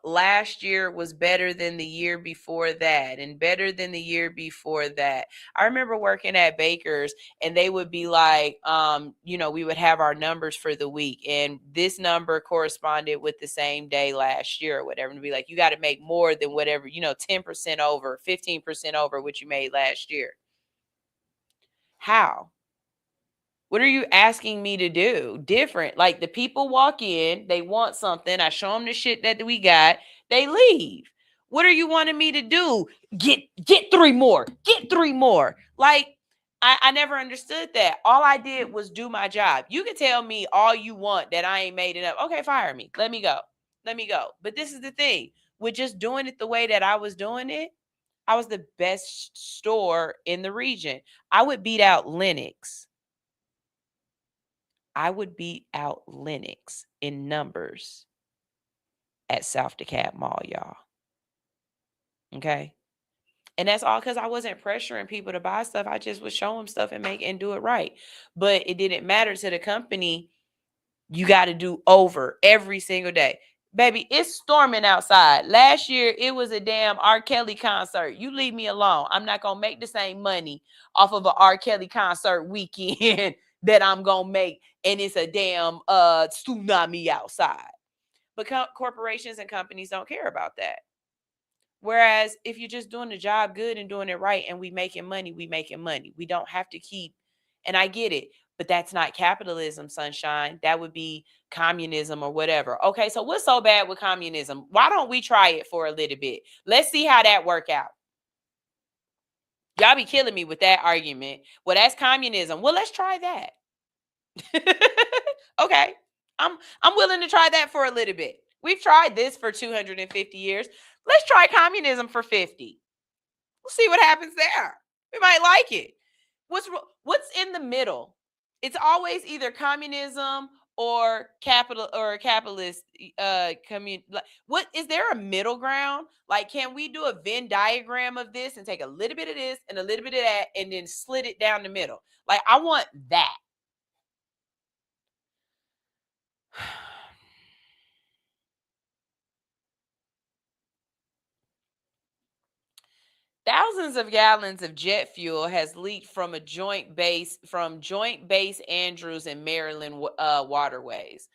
last year was better than the year before that, and better than the year before that. I remember working at Baker's, and they would be like, we would have our numbers for the week, and this number corresponded with the same day last year or whatever, and be like, you got to make more than whatever, 10% over, 15% over what you made last year. How? What are you asking me to do different? Like, the people walk in, they want something. I show them the shit that we got. They leave. What are you wanting me to do? Get 3 more. Get 3 more. Like, I never understood that. All I did was do my job. You can tell me all you want that I ain't made it up. Okay, fire me. Let me go. But this is the thing. With just doing it the way that I was doing it, I was the best store in the region. I would beat out Lennox. I would beat out Lennox in numbers at South DeKalb Mall, y'all. Okay? And that's all because I wasn't pressuring people to buy stuff. I just would show them stuff and do it right. But it didn't matter to the company. You got to do over every single day. Baby, it's storming outside. Last year, it was a damn R. Kelly concert. You leave me alone. I'm not going to make the same money off of an R. Kelly concert weekend that I'm going to make, and it's a damn tsunami outside. But corporations and companies don't care about that. Whereas if you're just doing the job good and doing it right and we making money. We don't have to keep, and I get it, but that's not capitalism, sunshine. That would be communism or whatever. Okay, so what's so bad with communism? Why don't we try it for a little bit? Let's see how that work out. Y'all be killing me with that argument. Well, that's communism. Well, let's try that. Okay, I'm willing to try that for a little bit. We've tried this for 250 years. Let's try communism for 50. We'll see what happens there. We might like it. What's in the middle? It's always either communism or capitalist what is there a middle ground? Like, can we do a Venn diagram of this and take a little bit of this and a little bit of that and then slit it down the middle? Like, I want that. Thousands of gallons of jet fuel has leaked from Joint Base Andrews in Maryland waterways.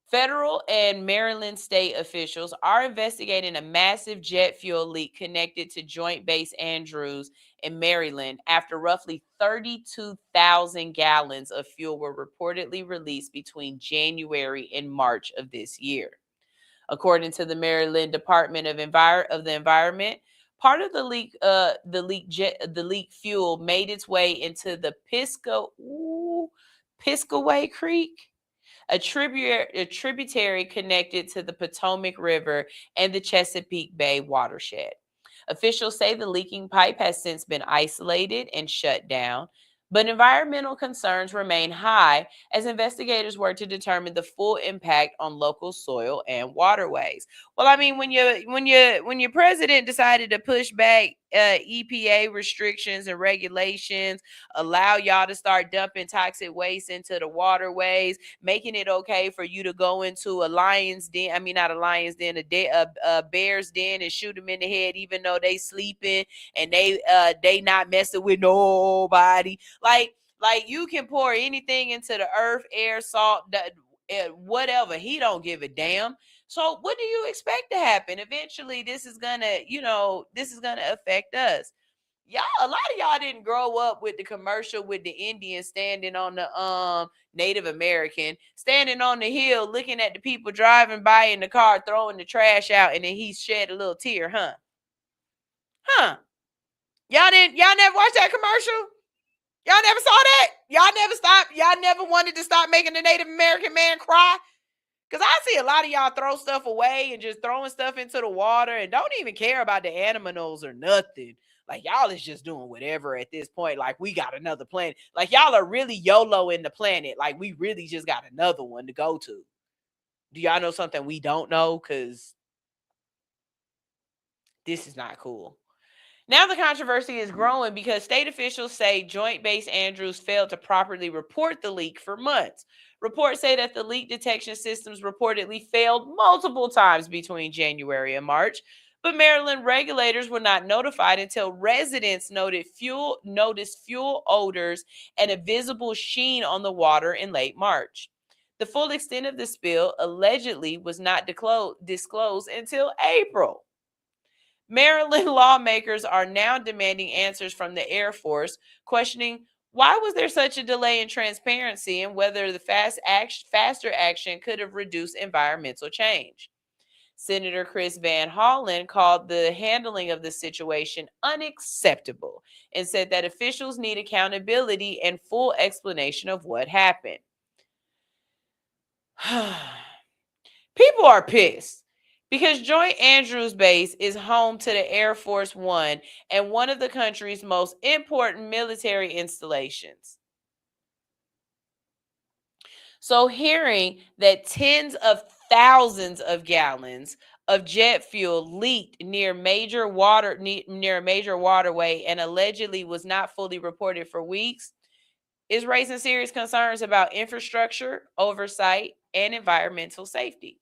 Federal and Maryland state officials are investigating a massive jet fuel leak connected to Joint Base Andrews in Maryland after roughly 32,000 gallons of fuel were reportedly released between January and March of this year. According to the Maryland Department of the Environment, part of the leak fuel made its way into the Piscataway Creek, a tributary connected to the Potomac River and the Chesapeake Bay watershed. Officials say the leaking pipe has since been isolated and shut down, but environmental concerns remain high as investigators work to determine the full impact on local soil and waterways. Well, I mean, when your president decided to push back EPA restrictions and regulations, allow y'all to start dumping toxic waste into the waterways, making it okay for you to go into a bear's den and shoot them in the head, even though they sleeping and they not messing with nobody. Like you can pour anything into the earth, air, salt, whatever. He don't give a damn. So what do you expect to happen? Eventually, this is gonna affect us. A lot of y'all didn't grow up with the commercial with the Indian standing on the Native American standing on the hill, looking at the people driving by in the car, throwing the trash out, and then he shed a little tear, huh? Y'all never watched that commercial? Y'all never saw that? Y'all never wanted to stop making the Native American man cry? Because I see a lot of y'all throw stuff away and just throwing stuff into the water and don't even care about the animals or nothing. Like, y'all is just doing whatever at this point. Like, we got another planet. Like, y'all are really YOLO in the planet. Like, we really just got another one to go to. Do y'all know something we don't know? Because this is not cool. Now the controversy is growing because state officials say Joint Base Andrews failed to properly report the leak for months. Reports say that the leak detection systems reportedly failed multiple times between January and March, but Maryland regulators were not notified until residents noticed fuel odors and a visible sheen on the water in late March. The full extent of the spill allegedly was not disclosed until April. Maryland lawmakers are now demanding answers from the Air Force, questioning why was there such a delay in transparency and whether the faster action could have reduced environmental change. Senator Chris Van Hollen called the handling of the situation unacceptable and said that officials need accountability and full explanation of what happened. People are pissed because Joint Andrews Base is home to the Air Force One and one of the country's most important military installations. So hearing that tens of thousands of gallons of jet fuel leaked near a major waterway and allegedly was not fully reported for weeks is raising serious concerns about infrastructure, oversight, and environmental safety.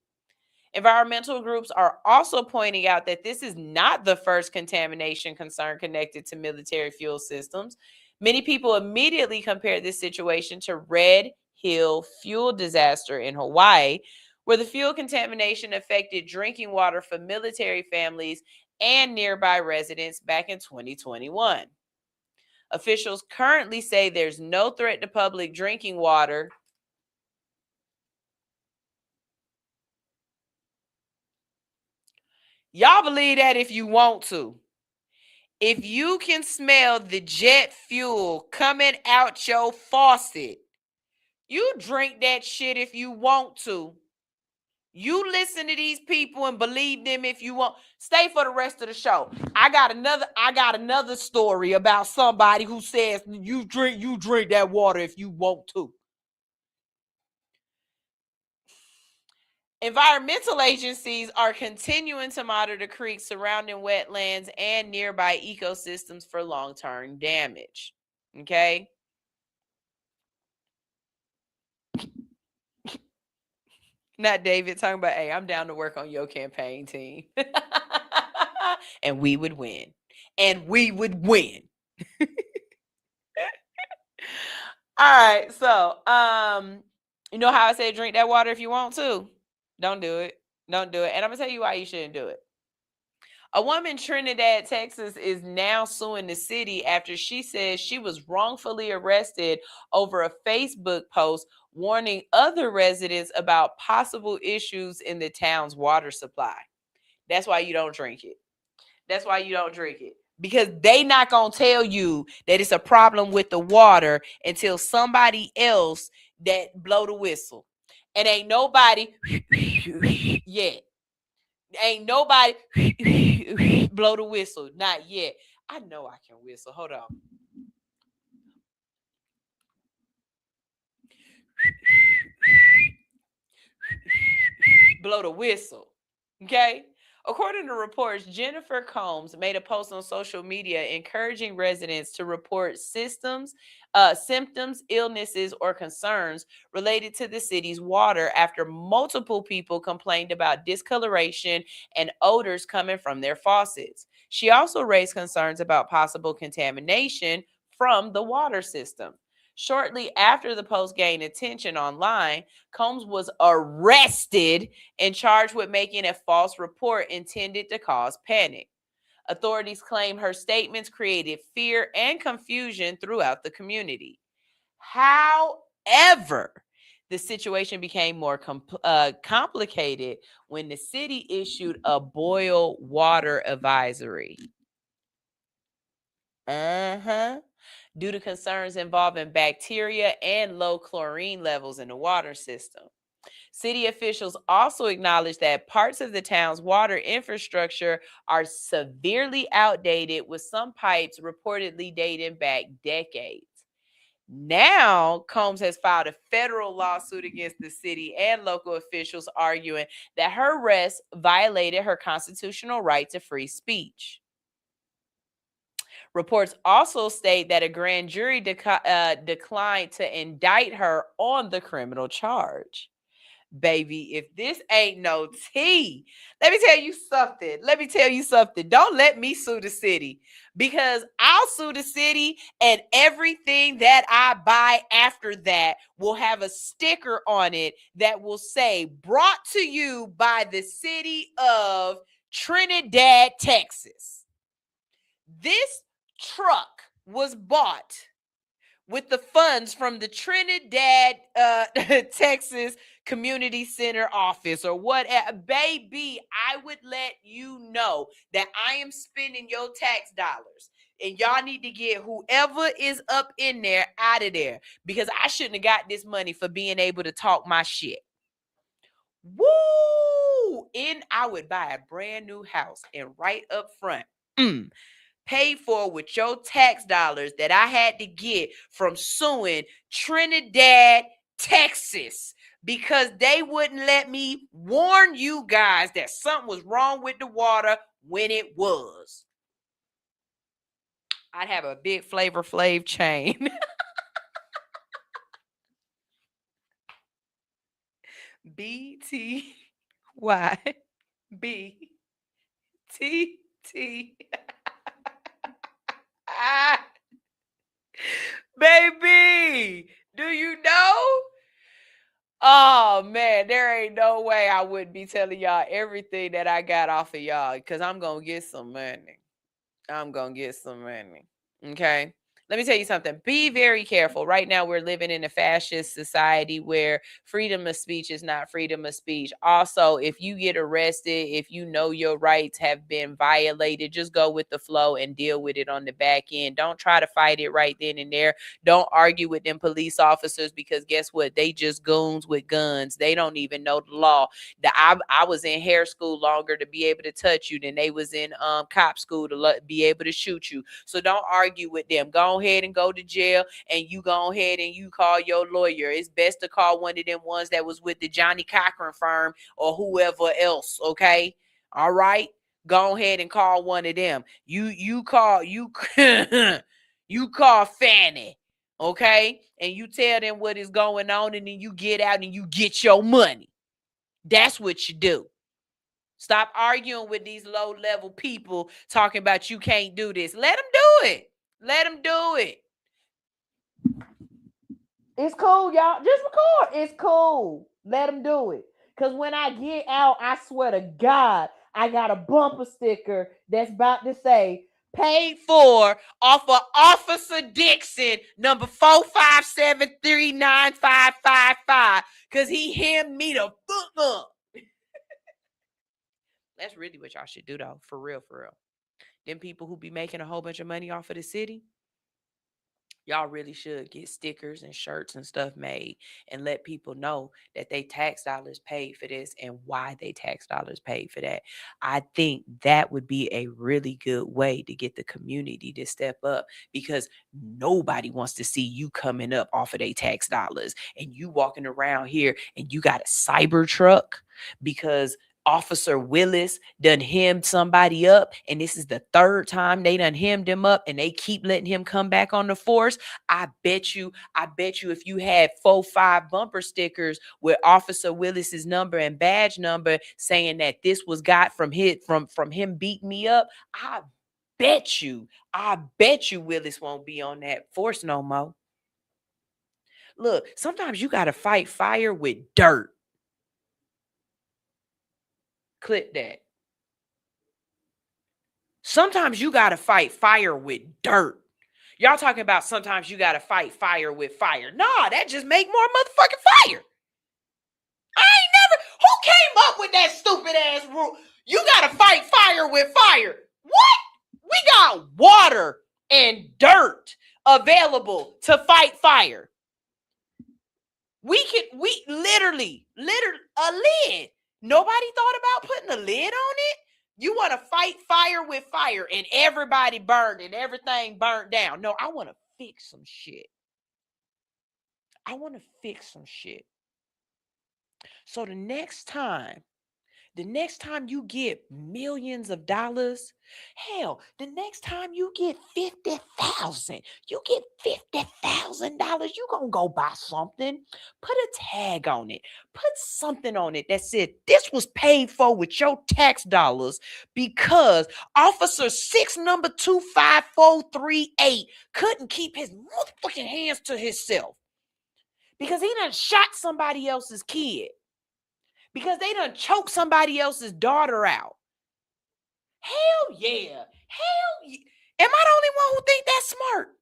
Environmental groups are also pointing out that this is not the first contamination concern connected to military fuel systems. Many people immediately compare this situation to Red Hill fuel disaster in Hawaii, where the fuel contamination affected drinking water for military families and nearby residents back in 2021. Officials currently say there's no threat to public drinking water. Y'all believe that if you want to. If you can smell the jet fuel coming out your faucet, You drink that shit if you want to. You listen to these people and believe them if you want. Stay for the rest of the show. I got another story about somebody who says you drink that water if you want to. Environmental agencies are continuing to monitor creeks surrounding wetlands and nearby ecosystems for long-term damage. Okay? Not David talking about, hey, I'm down to work on your campaign team. And we would win. And we would win. All right, so you know how I said drink that water if you want to? Don't do it. Don't do it. And I'm gonna tell you why you shouldn't do it. A woman in Trinidad, Texas is now suing the city after she says she was wrongfully arrested over a Facebook post warning other residents about possible issues in the town's water supply. That's why you don't drink it. That's why you don't drink it. Because they not going to tell you that it's a problem with the water until somebody else that blow the whistle. And ain't nobody yet. Ain't nobody blow the whistle. Not yet. I know I can whistle. Hold on. Blow the whistle. Okay? According to reports, Jennifer Combs made a post on social media encouraging residents to report symptoms, illnesses, or concerns related to the city's water after multiple people complained about discoloration and odors coming from their faucets. She also raised concerns about possible contamination from the water system. Shortly after the post gained attention online, Combs was arrested and charged with making a false report intended to cause panic. Authorities claim her statements created fear and confusion throughout the community. However, the situation became more complicated when the city issued a boil water advisory. Due to concerns involving bacteria and low chlorine levels in the water system. City officials also acknowledged that parts of the town's water infrastructure are severely outdated, with some pipes reportedly dating back decades. Now, Combs has filed a federal lawsuit against the city and local officials, arguing that her arrest violated her constitutional right to free speech. Reports also state that a grand jury declined to indict her on the criminal charge. Baby, if this ain't no tea, let me tell you something. Don't let me sue the city, because I'll sue the city and everything that I buy after that will have a sticker on it that will say, brought to you by the city of Trinidad, Texas. This truck was bought with the funds from the Trinidad, Texas Community Center office or whatever. Baby, I would let you know that I am spending your tax dollars. And y'all need to get whoever is up in there out of there, because I shouldn't have got this money for being able to talk my shit. Woo! And I would buy a brand new house and right up front. Paid for with your tax dollars that I had to get from suing Trinidad, Texas, because they wouldn't let me warn you guys that something was wrong with the water when it was. I'd have a big Flavor Flav chain. BTYBTT. Baby, do you know? Oh man, there ain't no way I wouldn't be telling y'all everything that I got off of y'all, because I'm gonna get some money. Okay, let me tell you something. Be very careful. Right now, we're living in a fascist society where freedom of speech is not freedom of speech. Also, if you get arrested, if you know your rights have been violated, just go with the flow and deal with it on the back end. Don't try to fight it right then and there. Don't argue with them police officers, because guess what? They just goons with guns. They don't even know the law. I was in hair school longer to be able to touch you than they was in cop school to be able to shoot you. So don't argue with them. Go ahead and go to jail, and you go ahead and you call your lawyer. It's best to call one of them ones that was with the Johnny Cochran firm or whoever else, okay? All right? Go ahead and call one of them. You call you call Fanny, okay? And you tell them what is going on, and then you get out and you get your money. That's what you do. Stop arguing with these low-level people talking about you can't do this. Let them do it. Let them do it. It's cool, y'all. Just record. It's cool. Let them do it. Because when I get out, I swear to God, I got a bumper sticker that's about to say, paid for off of Officer Dixon, number 457395555, because he hemmed me the fuck up. That's really what y'all should do, though. For real, for real. Them people who be making a whole bunch of money off of the city, y'all really should get stickers and shirts and stuff made and let people know that they tax dollars paid for this and why they tax dollars paid for that. I think that would be a really good way to get the community to step up, because nobody wants to see you coming up off of their tax dollars and you walking around here and you got a cyber truck because Officer Willis done hemmed somebody up, and this is the third time they done hemmed him up, and they keep letting him come back on the force. I bet you if you had 4-5 bumper stickers with Officer Willis's number and badge number saying that this was got from him beating me up, I bet you Willis won't be on that force no more. Look, sometimes you got to fight fire with dirt. Clip that. Sometimes you got to fight fire with dirt. Y'all talking about sometimes you got to fight fire with fire. Nah, that just make more motherfucking fire. Who came up with that stupid ass rule? You got to fight fire with fire. What? We got water and dirt available to fight fire. We literally, a lid. Nobody thought about putting a lid on it. You want to fight fire with fire and everybody burned and everything burnt down. No, I want to fix some shit. So the next time you get millions of dollars, hell, the next time you get $50,000, you get $50,000, you gonna go buy something. Put a tag on it. Put something on it that said this was paid for with your tax dollars because Officer 6 number 25438 couldn't keep his motherfucking hands to himself because he done shot somebody else's kid. Because they done choked somebody else's daughter out. Hell yeah. Hell yeah. Am I the only one who think that's smart?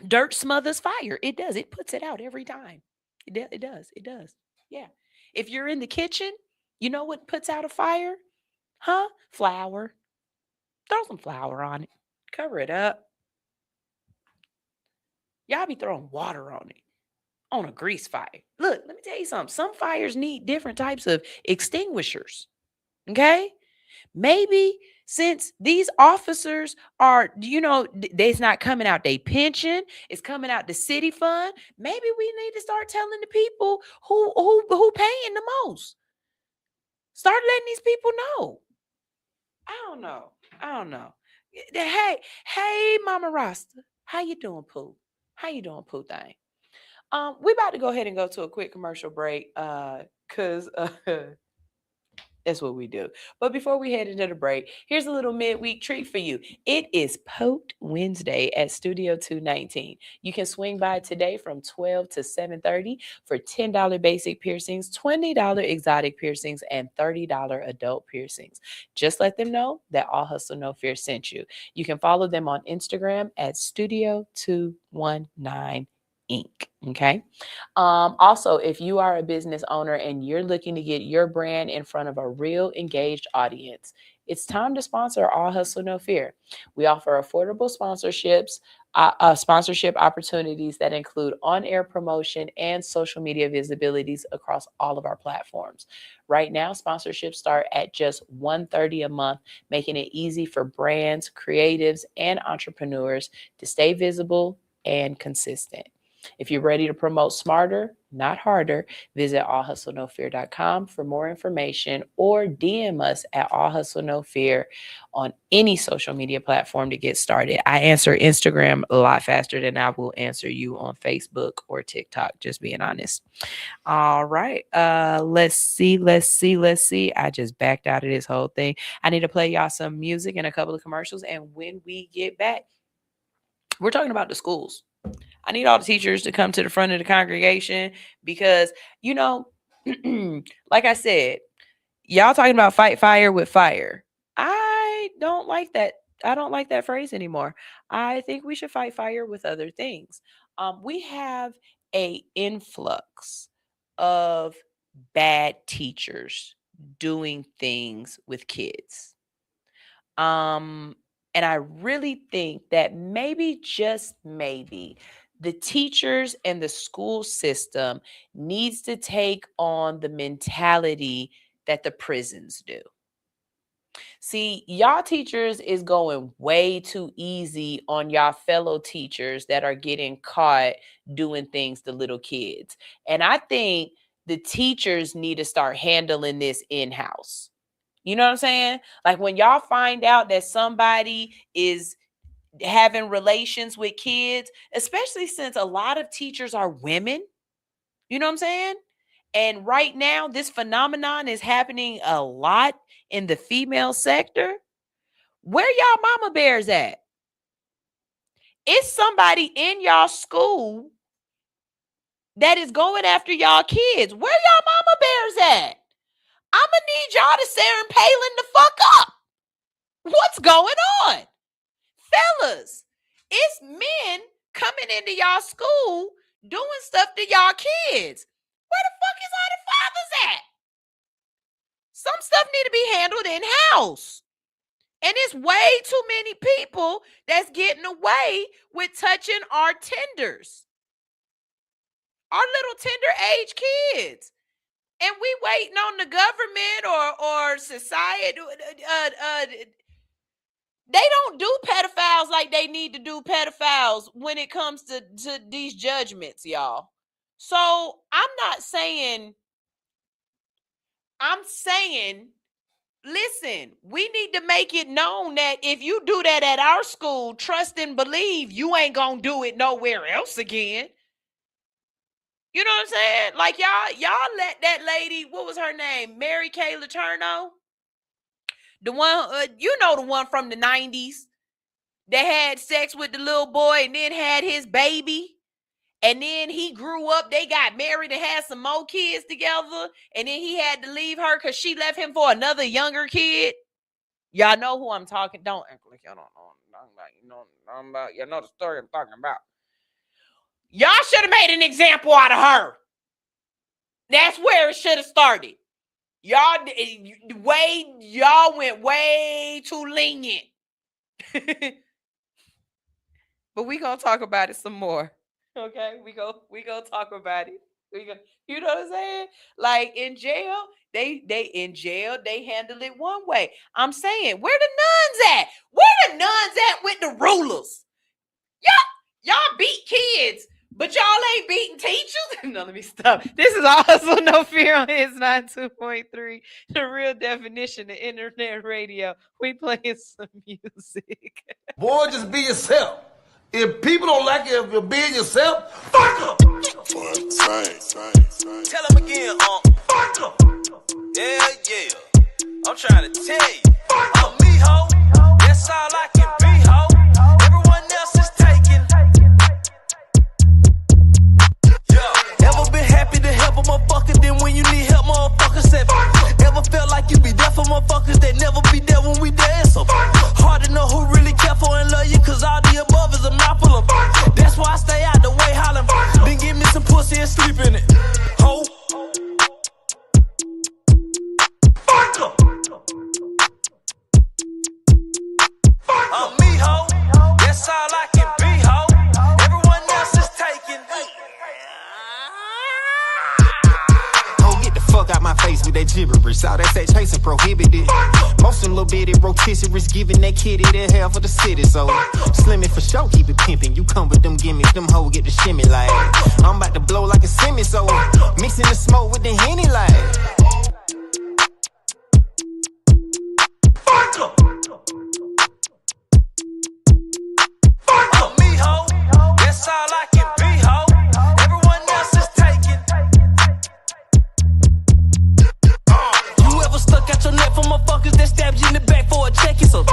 Dirt smothers fire. It does. It puts it out every time. It does. Yeah. If you're in the kitchen, you know what puts out a fire? Huh? Flour. Throw some flour on it. Cover it up. Y'all be throwing water on it. On a grease fire. Look, let me tell you something. Some fires need different types of extinguishers. Okay? Maybe since these officers are, they's not coming out their pension, it's coming out the city fund. Maybe we need to start telling the people who paying the most. Start letting these people know. I don't know. Hey, Mama Rasta. How you doing, Pooh? Thing? We about to go ahead and go to a quick commercial break because That's what we do. But before we head into the break, here's a little midweek treat for you. It is Poke Wednesday at Studio 219. You can swing by today from 12 to 7:30 for $10 basic piercings, $20 exotic piercings, and $30 adult piercings. Just let them know that All Hustle No Fear sent you. You can follow them on Instagram at Studio 219 Inc. Okay. Also, if you are a business owner and you're looking to get your brand in front of a real engaged audience, it's time to sponsor All Hustle No Fear. We offer affordable sponsorships, sponsorship opportunities that include on-air promotion and social media visibilities across all of our platforms. Right now, sponsorships start at just $130 a month, making it easy for brands, creatives, and entrepreneurs to stay visible and consistent. If you're ready to promote smarter, not harder, visit allhustlenofear.com for more information or DM us at allhustlenofear on any social media platform to get started. I answer Instagram a lot faster than I will answer you on Facebook or TikTok, just being honest. All right. Let's see. I just backed out of this whole thing. I need to play y'all some music and a couple of commercials. And when we get back, we're talking about the schools. I need all the teachers to come to the front of the congregation because, you know, like I said, y'all talking about fight fire with fire. I don't like that. I don't like that phrase anymore. I think we should fight fire with other things. We have an influx of bad teachers doing things with kids. And I really think that maybe, just maybe, the teachers and the school system needs to take on the mentality that the prisons do. See, y'all teachers is going way too easy on y'all fellow teachers that are getting caught doing things to little kids. And I think the teachers need to start handling this in-house. You know what I'm saying? Like when y'all find out that somebody is having relations with kids, especially since a lot of teachers are women, you know what I'm saying? And right now, this phenomenon is happening a lot in the female sector. Where y'all mama bears at? It's somebody in y'all school that is going after y'all kids. Where y'all mama bears at? I'm going to need y'all to Sarah Palin the fuck up. What's going on? Fellas, it's men coming into y'all school doing stuff to y'all kids. Where the fuck is all the fathers at? Some stuff need to be handled in-house. And it's way too many people that's getting away with touching our tenders. Our little tender age kids. And we waiting on the government or society. They don't do pedophiles like they need to do pedophiles when it comes to these judgments, y'all. So I'm saying, listen, we need to make it known that if you do that at our school, trust and believe you ain't gonna do it nowhere else again. You know what I'm saying? Like y'all let that lady, what was her name? Mary Kay Letourneau? The one, the one from the 90s that had sex with the little boy and then had his baby. And then he grew up, they got married and had some more kids together. And then he had to leave her because she left him for another younger kid. Y'all know who I'm talking. Don't act like y'all don't know. You know the story I'm talking about. Y'all should have made an example out of her. That's where it should have started. Y'all went way too lenient. But we gonna talk about it some more. Okay, we go talk about it. You know what I'm saying? Like in jail, they handle it one way. I'm saying, where the nuns at? Where the nuns at with the rulers? Y'all beat kids, but y'all ain't beating teachers. No, let me stop. This is also No Fear on Hits 92.3. The real definition of internet radio. We playing some music.
Boy, just be yourself. If people don't like it, if you're being yourself, fuck them.
Tell them again, fuck them. Yeah. I'm trying to tell you, I'm me, ho. That's all I can be, ho. Everyone else is taken. Yeah. Ever been happy to help a motherfucker? Then when you need help, motherfucker said. Ever felt like you be there for motherfuckers that never be there when we there? So hard to know who really care for and love you, cause all the above is a mouthful of. That's why I stay out the way hollering. Then give me some pussy and sleep in it. Ho. I'm me, ho. That's all I can be, ho. Everyone else is taken.
Oh, get the fuck out my face with that gibberish. All that say chasing prohibited. Most of them little bitty rotisseries giving that kitty the hell for the city. So slimming for sure, keep it pimping. You come with them gimmicks, them hoes get the shimmy like. I'm about to blow like a semi, so mixing the smoke with the Henny like.
I'm me, ho. That's all I can be, ho. Everyone else is taken. You ever stuck out your neck for motherfuckers that stabbed you in the back for a check? So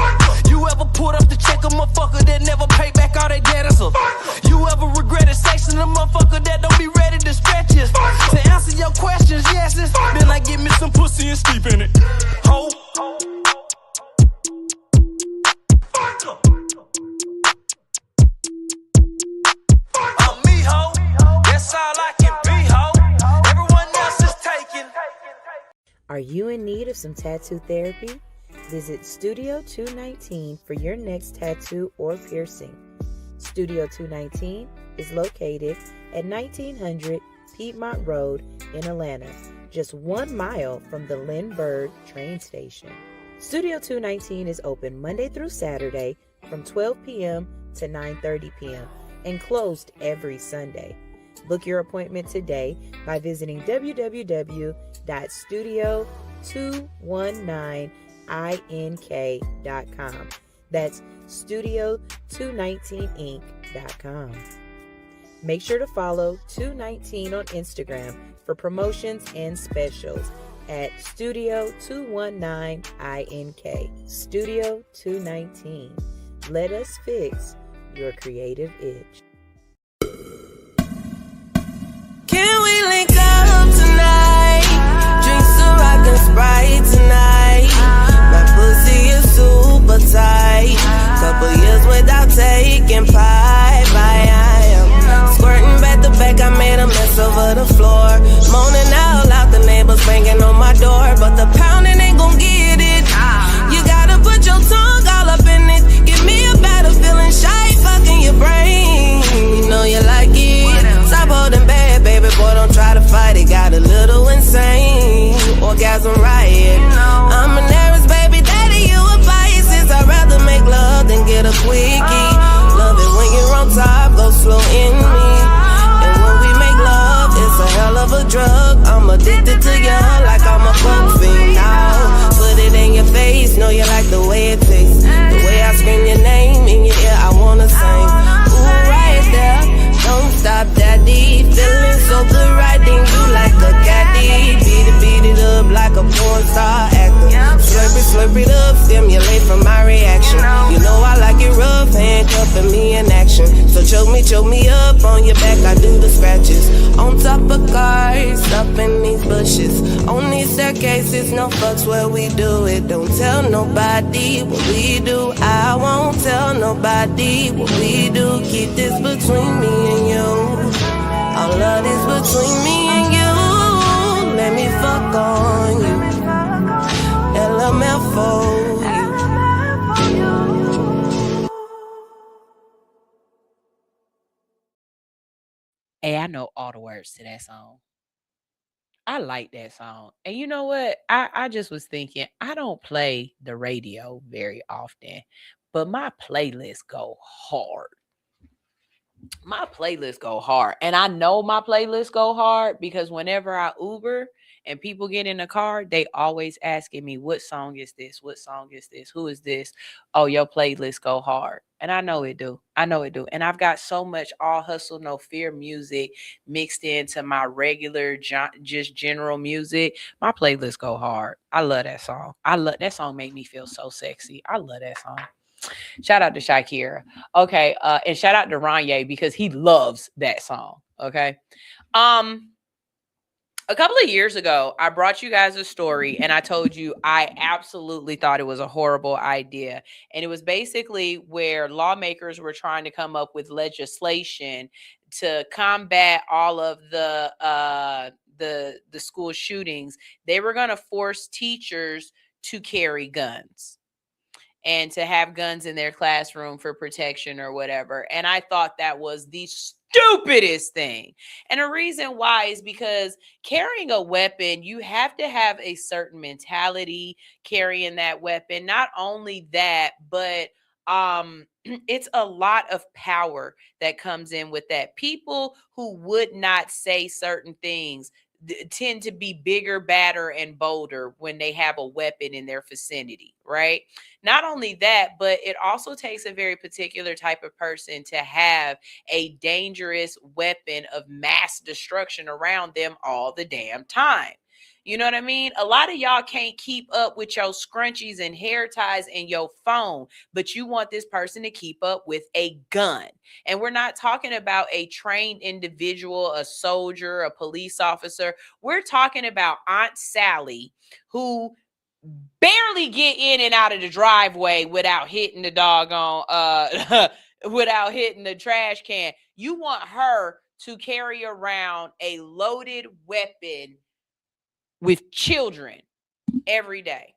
you ever pulled up the check a motherfucker that never paid back all they debt? So you ever regretted sexing a motherfucker that don't be ready to stretch you? To answer your questions, yes, then I give me some pussy and sleep in it. Ho. I'm me, ho. That's all I can be, ho. Everyone else is taken.
Are you in need of some tattoo therapy? Visit Studio 219 for your next tattoo or piercing. Studio 219 is located at 1900 Piedmont Road in Atlanta, just 1 mile from the Lindbergh train station. Studio 219 is open Monday through Saturday from 12 p.m. to 9:30 p.m. and closed every Sunday. Book your appointment today by visiting www.studio219ink.com. That's studio219inc.com. Make sure to follow 219 on Instagram for promotions and specials at Studio219ink. Studio 219. Let us fix your creative itch.
Can we link up tonight? Drink some rock and Sprite tonight. My pussy is super tight. Couple years without taking pipe. I am squirting back to back. I made a mess over the floor. Moaning out loud, the neighbors banging on my door, but the pounding ain't gon' get it. You gotta put your tongue all up in it. Give me a better feeling shy, fucking your brain. You know you like it. Stop holding back, baby boy, don't try to fight it. Got a little insane, orgasm riot. I'm an Aries, baby daddy, you a Pisces. I'd rather make love than get a quickie. Love it when you're on top, go slow in me. And when we make love, it's a hell of a drug. I'm addicted to you like I'm a coke fiend now. Put it in your face, know you like the way it tastes. The way I scream your name in your ear, I wanna sing. Ooh, right there, don't stop, daddy. Feeling so good, riding you like a caddy. Beat it up like a porn star actor. Slurp it up, stimulate from my reaction. You know I like it rough, handcuffing me in action. So choke me up on your back, I do the scratches. On top of cars, up in these bushes. On these staircases, no fucks where we do it. Don't tell nobody what we do. I won't tell nobody what we do. Keep this between me and you. All of this between me and you. Let me fuck on you. LMF for you.
Hey, I know all the words to that song. I like that song. And you know what? I just was thinking, I don't play the radio very often, but my playlists go hard. My playlists go hard. And I know my playlists go hard because whenever I Uber and people get in the car, they always asking me, what song is this? What song is this? Who is this? Oh, your playlist go hard. And I know it do. I know it do. And I've got so much all hustle, no fear music mixed into my regular, just general music. My playlist go hard. I love that song. I love that song. Make me feel so sexy. I love that song. Shout out to Shakira. Okay. And shout out to Ranye because he loves that song. Okay. A couple of years ago, I brought you guys a story and I told you I absolutely thought it was a horrible idea. And it was basically where lawmakers were trying to come up with legislation to combat all of the school shootings. They were going to force teachers to carry guns and to have guns in their classroom for protection or whatever. And I thought that was the stupidest thing. And the reason why is because carrying a weapon, you have to have a certain mentality carrying that weapon. Not only that, but it's a lot of power that comes in with that. People who would not say certain things tend to be bigger, badder, and bolder when they have a weapon in their vicinity, right? Not only that, but it also takes a very particular type of person to have a dangerous weapon of mass destruction around them all the damn time. You know what I mean? A lot of y'all can't keep up with your scrunchies and hair ties and your phone, but you want this person to keep up with a gun. And we're not talking about a trained individual, a soldier, a police officer. We're talking about Aunt Sally, who barely get in and out of the driveway without hitting the doggone, without hitting the trash can. You want her to carry around a loaded weapon with children every day.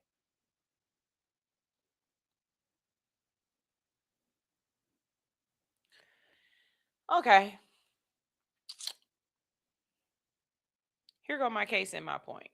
Okay. Here go my case and my point.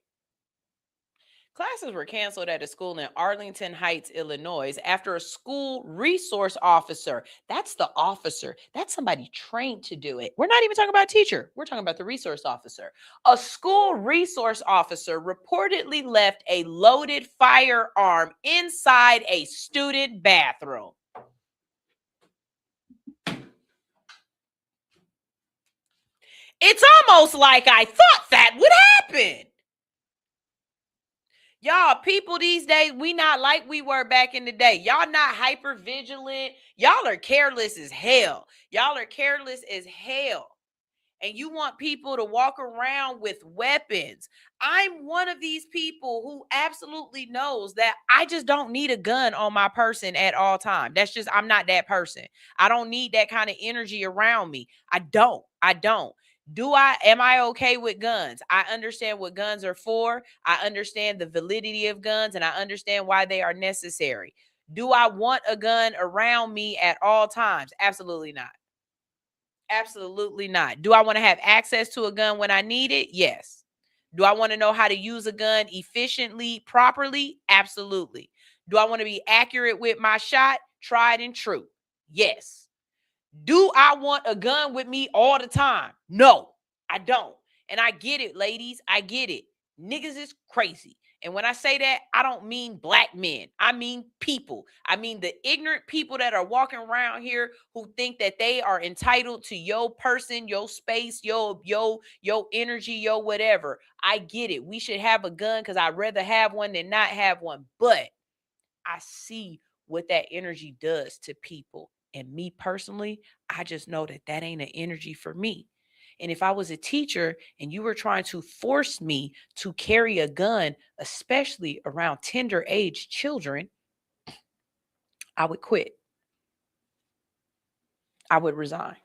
Classes were canceled at a school in Arlington Heights, Illinois, after a school resource officer, that's the officer, that's somebody trained to do it. We're not even talking about teacher. We're talking about the resource officer. A school resource officer reportedly left a loaded firearm inside a student bathroom. It's almost like I thought that would happen. Y'all, people these days, we not like we were back in the day. Y'all not hyper vigilant. Y'all are careless as hell. Y'all are careless as hell. And you want people to walk around with weapons. I'm one of these people who absolutely knows that I just don't need a gun on my person at all times. That's just, I'm not that person. I don't need that kind of energy around me. I don't. Am I okay with guns? I understand what guns are for. I understand the validity of guns and I understand why they are necessary. Do I want a gun around me at all times? Absolutely not. Absolutely not. Do I want to have access to a gun when I need it? Yes. Do I want to know how to use a gun efficiently, properly? Absolutely. Do I want to be accurate with my shot? Tried and true? Yes. Do I want a gun with me all the time? No, I don't. And I get it, ladies. I get it. Niggas is crazy. And when I say that, I don't mean black men. I mean people. I mean the ignorant people that are walking around here who think that they are entitled to your person, your space, your energy, your whatever. I get it. We should have a gun because I'd rather have one than not have one. But I see what that energy does to people. And me personally, I just know that that ain't an energy for me. And if I was a teacher and you were trying to force me to carry a gun, especially around tender age children, I would quit. I would resign.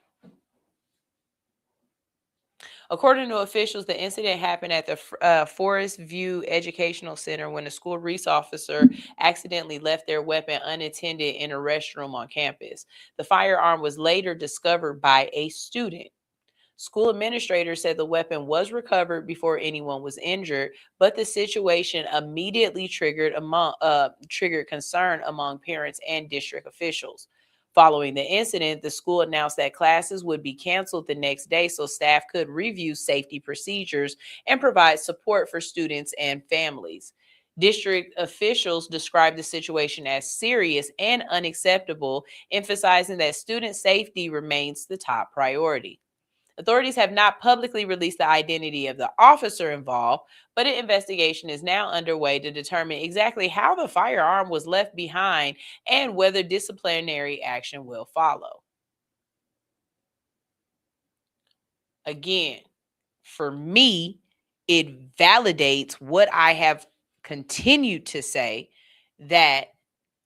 According to officials, the incident happened at the Forest View Educational Center when a school resource officer accidentally left their weapon unattended in a restroom on campus. The firearm was later discovered by a student. School administrators said the weapon was recovered before anyone was injured, but the situation immediately triggered concern among parents and district officials. Following the incident, the school announced that classes would be canceled the next day so staff could review safety procedures and provide support for students and families. District officials described the situation as serious and unacceptable, emphasizing that student safety remains the top priority. Authorities have not publicly released the identity of the officer involved, but an investigation is now underway to determine exactly how the firearm was left behind and whether disciplinary action will follow. Again, for me, it validates what I have continued to say, that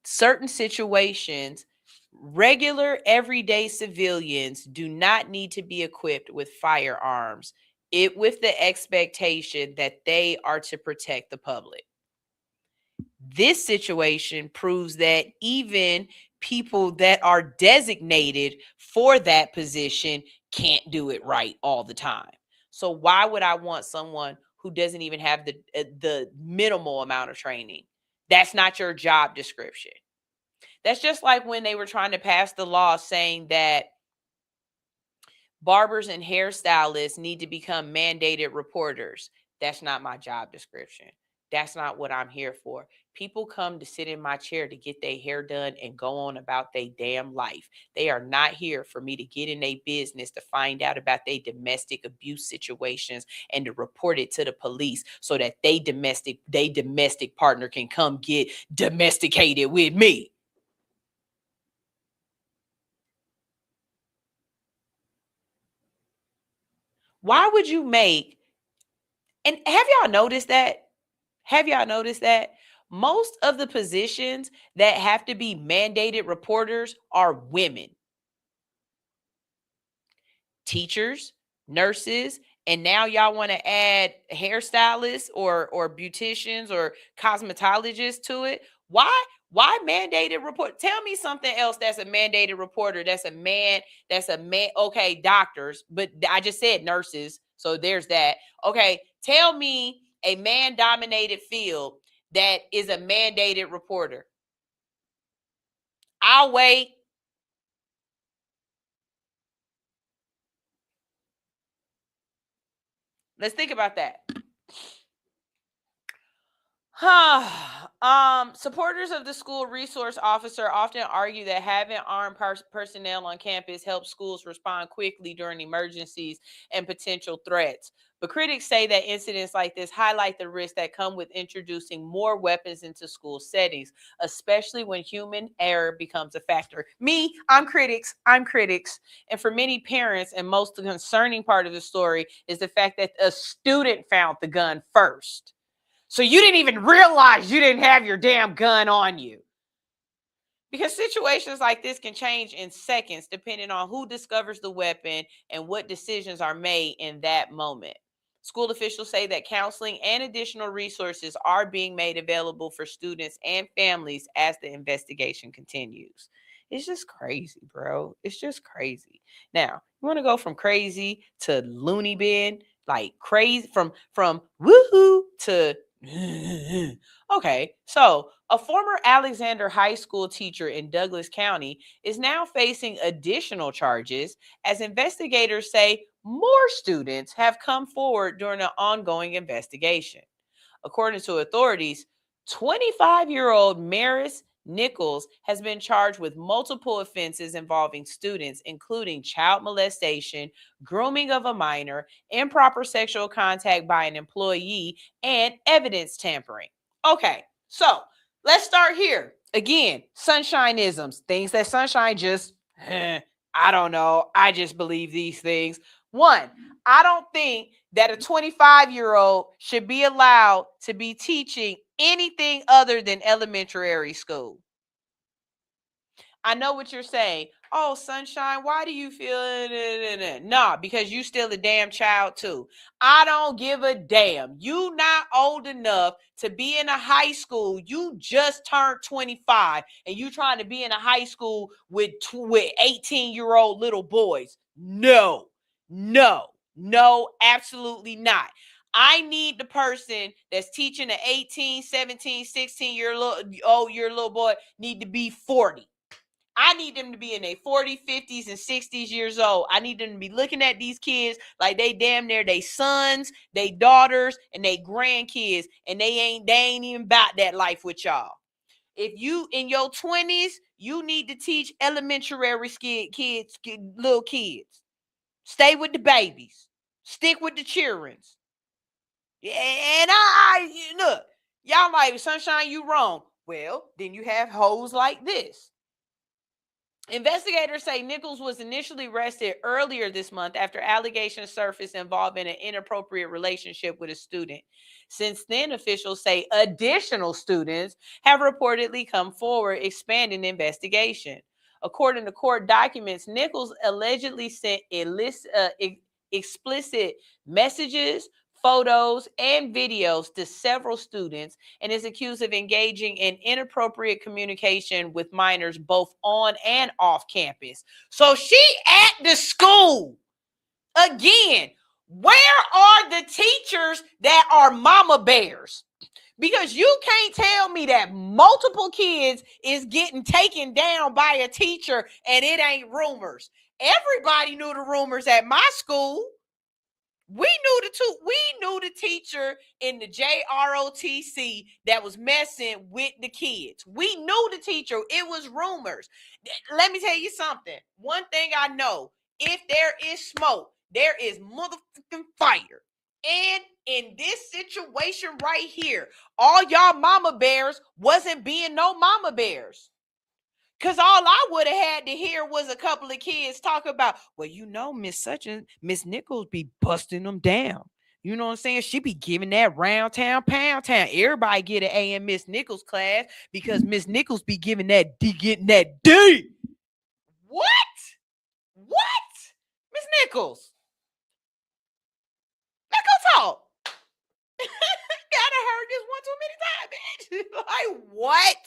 certain situations, regular everyday civilians do not need to be equipped with firearms, with the expectation that they are to protect the public. This situation proves that even people that are designated for that position can't do it right all the time. So why would I want someone who doesn't even have the minimal amount of training? That's not your job description. That's just like when they were trying to pass the law saying that barbers and hairstylists need to become mandated reporters. That's not my job description. That's not what I'm here for. People come to sit in my chair to get their hair done and go on about their damn life. They are not here for me to get in their business to find out about their domestic abuse situations and to report it to the police so that they domestic partner can come get domesticated with me. Why would you make, and have y'all noticed that? Most of the positions that have to be mandated reporters are women. Teachers, nurses, and now y'all want to add hairstylists or beauticians or cosmetologists to it. Why mandated report? Tell me something else that's a mandated reporter. That's a man. Okay, doctors, but I just said nurses. So there's that. Okay, tell me a man-dominated field that is a mandated reporter. I'll wait. Let's think about that. Supporters of the school resource officer often argue that having armed personnel on campus helps schools respond quickly during emergencies and potential threats. But critics say that incidents like this highlight the risks that come with introducing more weapons into school settings, especially when human error becomes a factor. I'm critics. And for many parents, and most concerning part of the story is the fact that a student found the gun first. So you didn't even realize you didn't have your damn gun on you. Because situations like this can change in seconds depending on who discovers the weapon and what decisions are made in that moment. School officials say that counseling and additional resources are being made available for students and families as the investigation continues. It's just crazy, bro. It's just crazy. Now, you want to go from crazy to loony bin, like crazy, from woohoo to okay, so a former Alexander High School teacher in Douglas County is now facing additional charges as investigators say more students have come forward during an ongoing investigation. According to authorities, 25-year-old Maris Nichols has been charged with multiple offenses involving students, including child molestation, grooming of a minor, improper sexual contact by an employee, and evidence tampering. Okay, so let's start here. Again, sunshineisms, things that Sunshine just, I don't know. I just believe these things. One, I don't think that a 25-year-old should be allowed to be teaching anything other than elementary school. I know what you're saying. Oh, Sunshine, why do you feel? Nah, because you still a damn child too. I don't give a damn. You not old enough to be in a high school. You just turned 25 and you trying to be in a high school with 18-year-old little boys. No, absolutely not. I need the person that's teaching an 18, 17, 16-year-old little boy need to be 40. I need them to be in their 40s, 50s, and 60s years old. I need them to be looking at these kids like they damn near they sons, they daughters, and they grandkids, and they ain't even about that life with y'all. If you in your 20s, you need to teach elementary kids, little kids. Stay with the babies. Stick with the childrens. And I look, y'all like, Sunshine, you wrong. Well, then you have hoes like this. Investigators say Nichols was initially arrested earlier this month after allegations surfaced involving an inappropriate relationship with a student. Since then, officials say additional students have reportedly come forward expanding the investigation. According to court documents, Nichols allegedly sent explicit messages, photos, and videos to several students and is accused of engaging in inappropriate communication with minors both on and off campus. So she at the school. Again, where are the teachers that are mama bears? Because you can't tell me that multiple kids is getting taken down by a teacher and it ain't rumors. Everybody knew the rumors at my school. We knew the teacher in the JROTC that was messing with the kids. We knew the teacher. It was rumors. Let me tell you something. One thing I know, if there is smoke, there is motherfucking fire. And in this situation right here, all y'all mama bears wasn't being no mama bears. Because all I would have had to hear was a couple of kids talk about, well, you know, Miss Nichols be busting them down. You know what I'm saying? She be giving that round town, pound town. Everybody get an A in Miss Nichols class because Miss Nichols be giving that D, getting that D. What? Miss Nichols? Let's go talk. Gotta heard this one too many times, bitch. Like, what?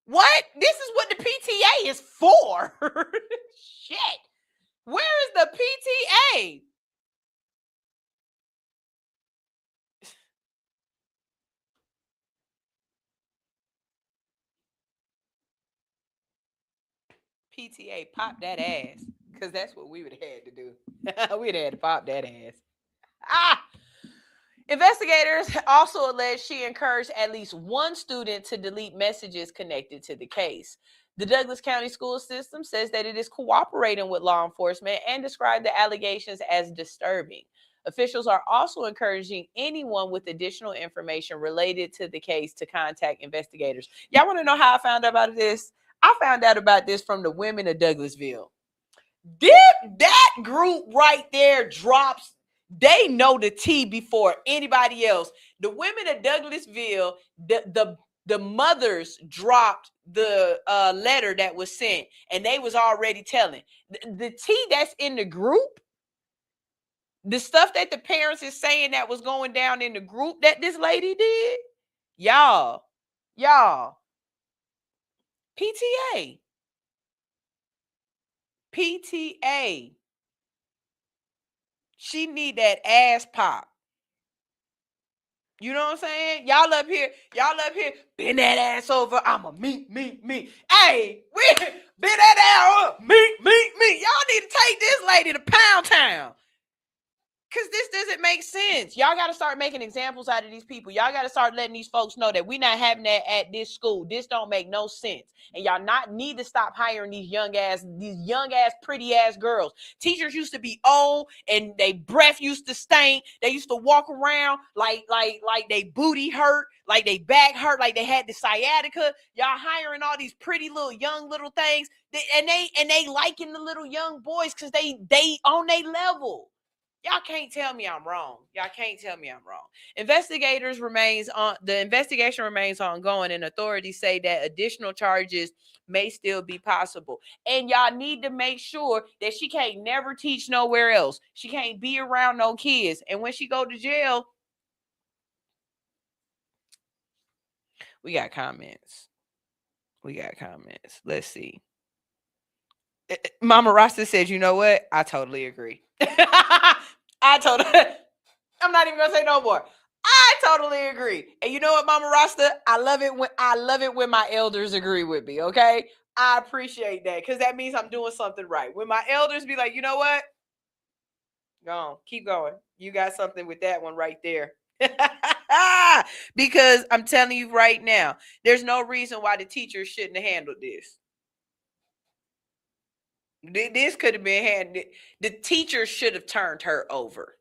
What? This is what the PTA is for. Shit. Where is the PTA? PTA, pop that ass. Because that's what we would have had to do. We'd have had to pop that ass. Investigators also allege she encouraged at least one student to delete messages connected to the case. The Douglas County school system says that it is cooperating with law enforcement and described the allegations as disturbing. Officials are also encouraging anyone with additional information related to the case to contact investigators. Y'all want to know how I found out about this? I found out about this from the women of Douglasville. That group right there drops. They know the tea before anybody else. The women of Douglasville, the mothers dropped the letter that was sent, and they was already telling. The tea that's in the group, the stuff that the parents is saying that was going down in the group that this lady did, y'all, PTA. She need that ass pop. You know what I'm saying? Y'all up here, bend that ass over. I'ma me. Hey, we bend that ass up. Me. Y'all need to take this lady to Pound Town. Because this doesn't make sense. Y'all got to start making examples out of these people. Y'all got to start letting these folks know that we're not having that at this school. This don't make no sense. And y'all need to stop hiring these young ass, pretty ass girls. Teachers used to be old and they breath used to stink. They used to walk around like they booty hurt, like they back hurt, like they had the sciatica. Y'all hiring all these pretty little young little things. And they liking the little young boys because they on their level. Y'all can't tell me I'm wrong. The investigation remains ongoing, and authorities say that additional charges may still be possible. And y'all need to make sure that she can't never teach nowhere else. She can't be around no kids. And when she go to jail, we got comments. Let's see. Mama Rasta says, you know what? I totally agree. I'm not even going to say no more. I totally agree. And you know what, Mama Rasta? I love it when my elders agree with me, okay? I appreciate that because that means I'm doing something right. When my elders be like, you know what? Go on, keep going. You got something with that one right there. Because I'm telling you right now, there's no reason why the teacher shouldn't have handled this. This could have been handled. The teacher should have turned her over.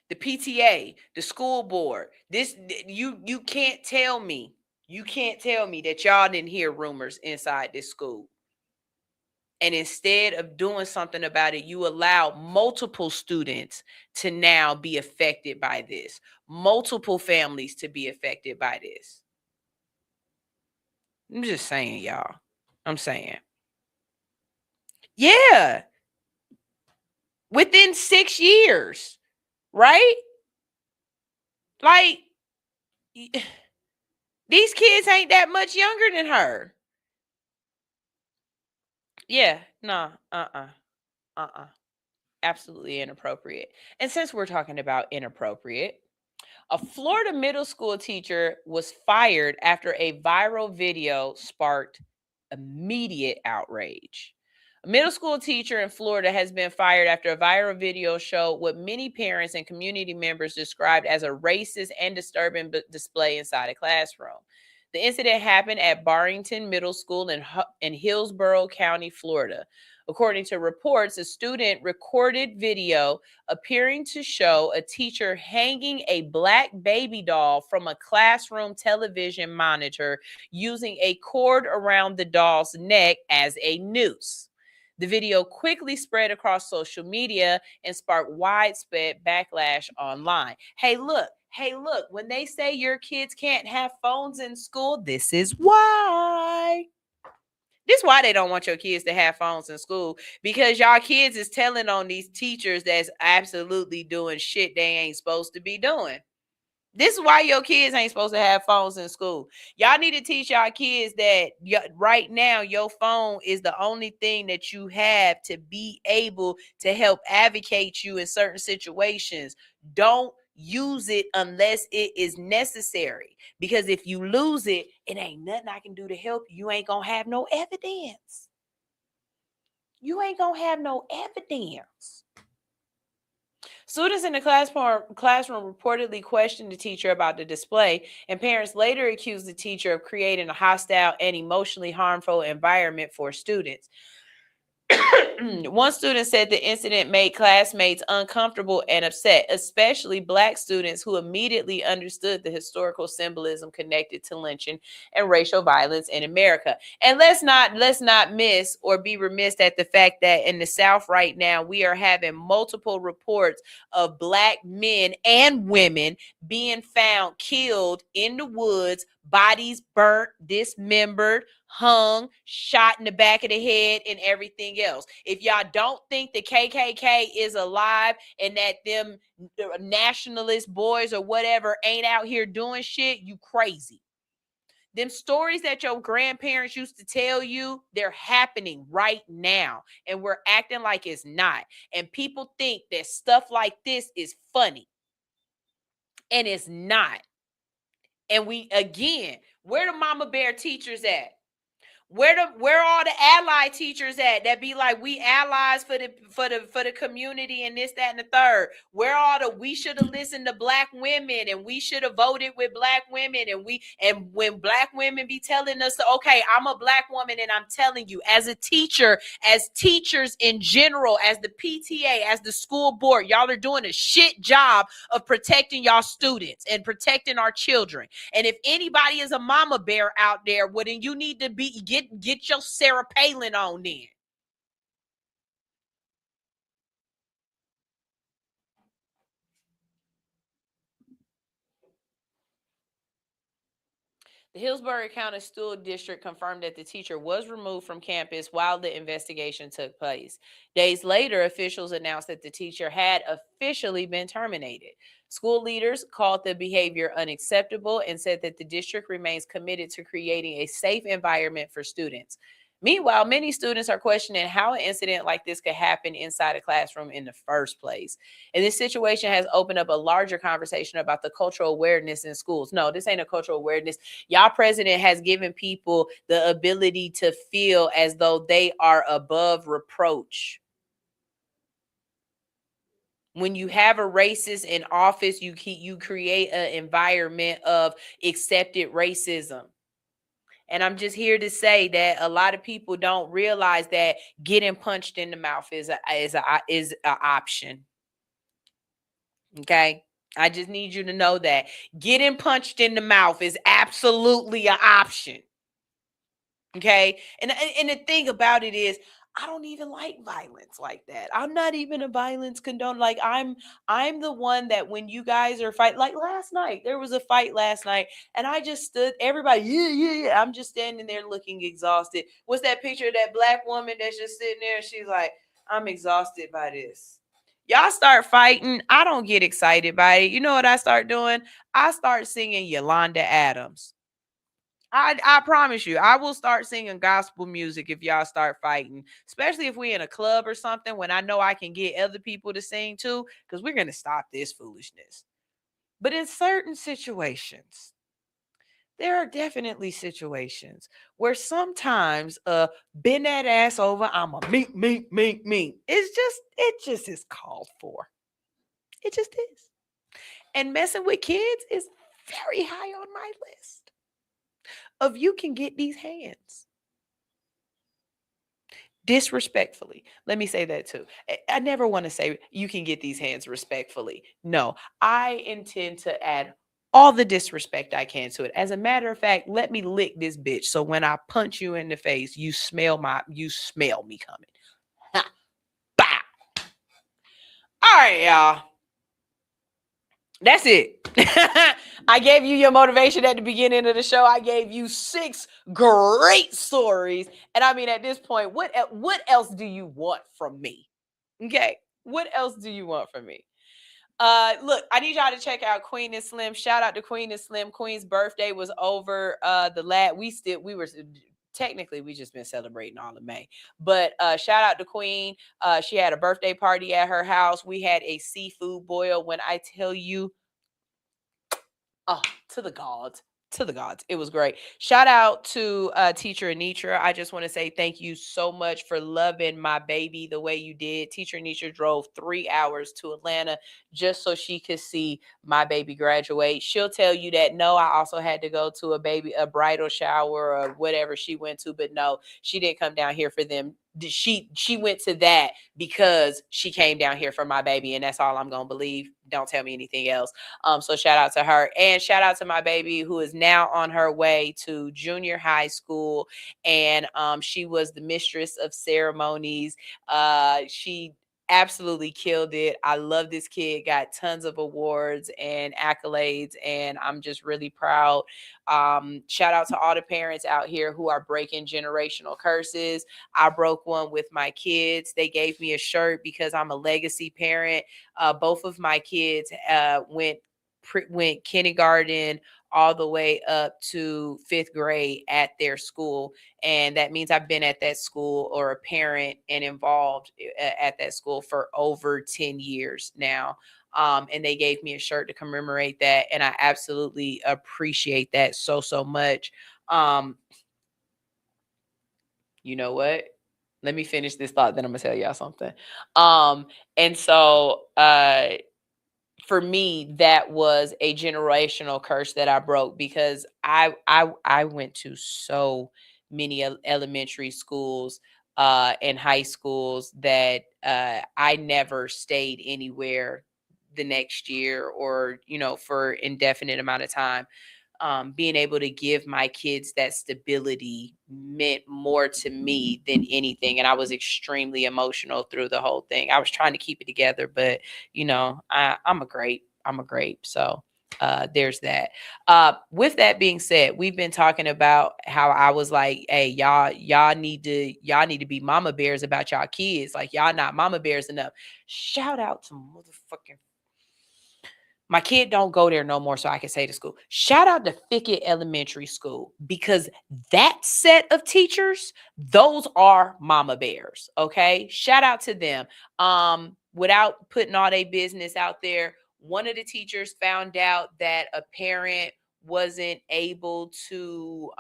The PTA, the school board. This you can't tell me. You can't tell me that y'all didn't hear rumors inside this school. And instead of doing something about it, you allow multiple students to now be affected by this, multiple families to be affected by this. I'm just saying, y'all. I'm saying. Yeah. Within 6 years, right? Like, these kids ain't that much younger than her. Yeah, no, absolutely inappropriate. And since we're talking about inappropriate, a Florida middle school teacher was fired after a viral video sparked immediate outrage. A middle school teacher in Florida has been fired after a viral video showed what many parents and community members described as a racist and disturbing display inside a classroom. The incident happened at Barrington Middle School in Hillsborough County, Florida. According to reports, a student recorded video appearing to show a teacher hanging a black baby doll from a classroom television monitor using a cord around the doll's neck as a noose. The video quickly spread across social media and sparked widespread backlash online. Hey, look, when they say your kids can't have phones in school, this is why. This is why they don't want your kids to have phones in school, because y'all kids is telling on these teachers that's absolutely doing shit they ain't supposed to be doing. This is why your kids ain't supposed to have phones in school. Y'all need to teach y'all kids that right now your phone is the only thing that you have to be able to help advocate you in certain situations. Don't use it unless it is necessary, because if you lose it, it ain't nothing I can do to help you. You ain't gonna have no evidence. You ain't gonna have no evidence. Students in the classroom reportedly questioned the teacher about the display, and parents later accused the teacher of creating a hostile and emotionally harmful environment for students. One student said the incident made classmates uncomfortable and upset, especially Black students who immediately understood the historical symbolism connected to lynching and racial violence in America. And let's not miss or be remiss at the fact that in the South right now, we are having multiple reports of Black men and women being found killed in the woods, bodies burnt, dismembered, hung, shot in the back of the head, and everything else. If y'all don't think the KKK is alive and that them nationalist boys or whatever ain't out here doing shit, you crazy. Them stories that your grandparents used to tell you, they're happening right now, and we're acting like it's not. And people think that stuff like this is funny, and it's not. And we, again, where the mama bear teachers at? Where all the ally teachers at that be like, we allies for the community and this, that, and the third? Where all the we should have listened to Black women and we should have voted with Black women, and when Black women be telling us, okay, I'm a Black woman and I'm telling you, as a teacher, as teachers in general, as the PTA, as the school board, y'all are doing a shit job of protecting y'all students and protecting our children. And if anybody is a mama bear out there, well, then you need to get your Sarah Palin on then. The Hillsborough County School District confirmed that the teacher was removed from campus while the investigation took place. Days later, officials announced that the teacher had officially been terminated. School leaders called the behavior unacceptable and said that the district remains committed to creating a safe environment for students. Meanwhile, many students are questioning how an incident like this could happen inside a classroom in the first place. And this situation has opened up a larger conversation about the cultural awareness in schools. No, this ain't a cultural awareness. Y'all president has given people the ability to feel as though they are above reproach. When you have a racist in office, you create an environment of accepted racism. And I'm just here to say that a lot of people don't realize that getting punched in the mouth is an option. Okay? I just need you to know that getting punched in the mouth is absolutely an option. Okay? And the thing about it is, I don't even like violence like that. I'm not even a violence condone. Like I'm the one that when you guys are fighting, like last night, there was a fight last night, and I just stood, everybody, yeah. I'm just standing there looking exhausted. What's that picture of that black woman that's just sitting there? And she's like, I'm exhausted by this. Y'all start fighting. I don't get excited by it. You know what I start doing? I start singing Yolanda Adams. I promise you, I will start singing gospel music if y'all start fighting, especially if we're in a club or something when I know I can get other people to sing too, because we're going to stop this foolishness. But in certain situations, there are definitely situations where sometimes bend that ass over, I'm a mink. It just is called for. It just is. And messing with kids is very high on my list of you can get these hands disrespectfully. Let me say that too. I never want to say you can get these hands respectfully. No, I intend to add all the disrespect I can to it. As a matter of fact, let me lick this bitch so when I punch you in the face, you smell me coming. Ha. Bah. All right, y'all. That's it. I gave you your motivation at the beginning of the show. I gave you 6 great stories. And I mean, at this point, what else do you want from me? Okay. What else do you want from me? Look, I need y'all to check out Queen and Slim. Shout out to Queen and Slim. Queen's birthday was over technically we just been celebrating all of May, but shout out to Queen. She had a birthday party at her house. We had a seafood boil. When I tell you, to the gods. It was great. Shout out to Teacher Anitra. I just want to say thank you so much for loving my baby the way you did. Teacher Anitra drove 3 hours to Atlanta just so she could see my baby graduate. She'll tell you that no, I also had to go to a bridal shower or whatever she went to, but no, she didn't come down here for them. She went to that because she came down here for my baby, and that's all I'm gonna believe. Don't tell me anything else. So shout out to her, and shout out to my baby who is now on her way to junior high school, and she was the mistress of ceremonies. She absolutely killed it. I love this kid, got tons of awards and accolades, and I'm just really proud. Shout out to all the parents out here who are breaking generational curses. I broke one with my kids. They gave me a shirt because I'm a legacy parent. Both of my kids went kindergarten all the way up to 5th grade at their school. And that means I've been at that school or a parent and involved at that school for over 10 years now. And they gave me a shirt to commemorate that. And I absolutely appreciate that so much. You know what? Let me finish this thought, then I'm gonna tell y'all something. And so for me, that was a generational curse that I broke because I went to so many elementary schools and high schools that I never stayed anywhere the next year or, for indefinite amount of time. Being able to give my kids that stability meant more to me than anything. And I was extremely emotional through the whole thing. I was trying to keep it together, but I'm a grape. So there's that. With that being said, we've been talking about how I was like, hey, y'all need to be mama bears about y'all kids. Like y'all not mama bears enough. Shout out to My kid don't go there no more, so I can say to school. Shout out to Fickett Elementary School, because that set of teachers, those are mama bears, okay? Shout out to them. Without putting all their business out there, one of the teachers found out that a parent wasn't able to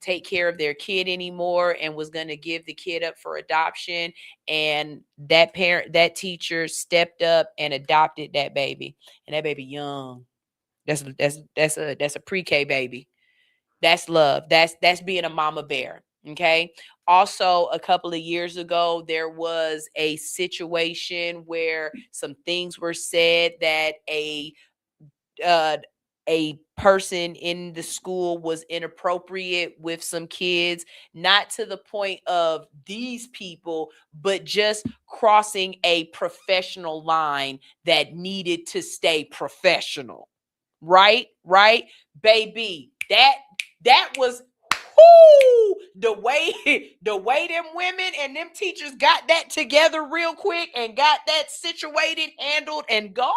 take care of their kid anymore and was going to give the kid up for adoption, and that teacher stepped up and adopted that baby, and that baby young. That's a pre-K baby. That's love. That's being a mama bear. Okay. Also, a couple of years ago, there was a situation where some things were said that a person in the school was inappropriate with some kids, not to the point of these people, but just crossing a professional line that needed to stay professional. Right? Baby, that was the way them women and them teachers got that together real quick and got that situated, handled, and gone.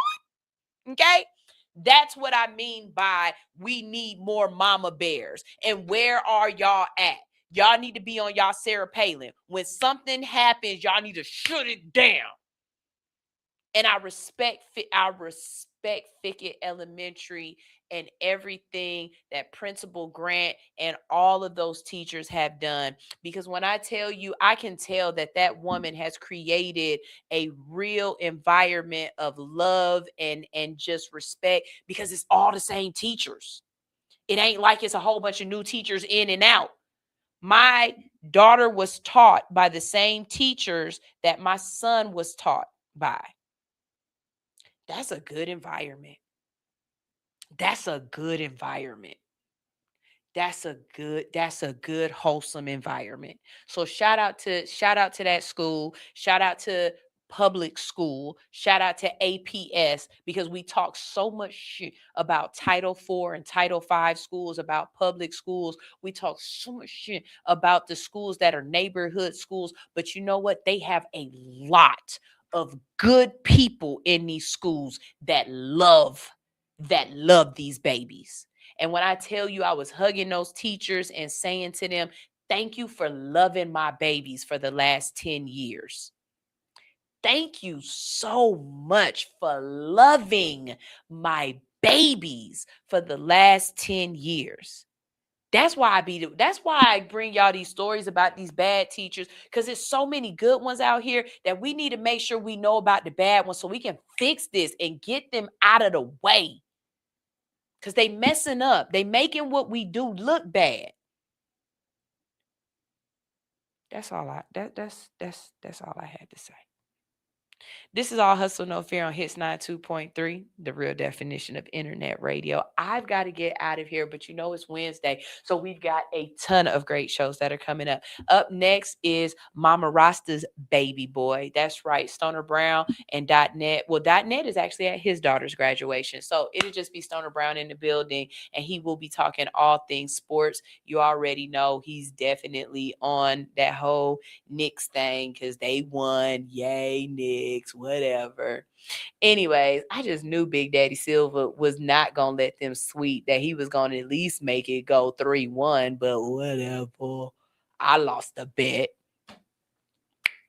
Okay? That's what I mean by we need more mama bears. And where are y'all at? Y'all need to be on y'all Sarah Palin. When something happens, y'all need to shut it down. And I respect Fickett Elementary and everything that Principal Grant and all of those teachers have done. Because when I tell you, I can tell that woman has created a real environment of love and just respect, because it's all the same teachers. It ain't like it's a whole bunch of new teachers in and out. My daughter was taught by the same teachers that my son was taught by. That's a good environment. That's a good environment. That's a good wholesome environment. So shout out to that school. Shout out to public school. Shout out to APS, because we talk so much shit about Title IV and Title V schools, about public schools. We talk so much shit about the schools that are neighborhood schools. But you know what? They have a lot of good people in these schools that love these babies. And when I tell you, I was hugging those teachers and saying to them, thank you for loving my babies for the last 10 years. Thank you so much for loving my babies for the last 10 years. That's why I bring y'all these stories about these bad teachers, because there's so many good ones out here that we need to make sure we know about the bad ones so we can fix this and get them out of the way. Because they messing up. They making what we do look bad. That's all I had to say. This is All Hustle No Fear on Hits 92.3, the real definition of internet radio. I've got to get out of here, but you know it's Wednesday, so we've got a ton of great shows that are coming up. Up next is Mama Rasta's Baby Boy. That's right, Stoner Brown and .net. Well, .net is actually at his daughter's graduation, so it'll just be Stoner Brown in the building, and he will be talking all things sports. You already know he's definitely on that whole Knicks thing because they won. Yay, Knicks. Whatever. Anyways, I just knew Big Daddy Silver was not going to let them sweep, that he was going to at least make it go 3-1, but whatever. I lost the bet.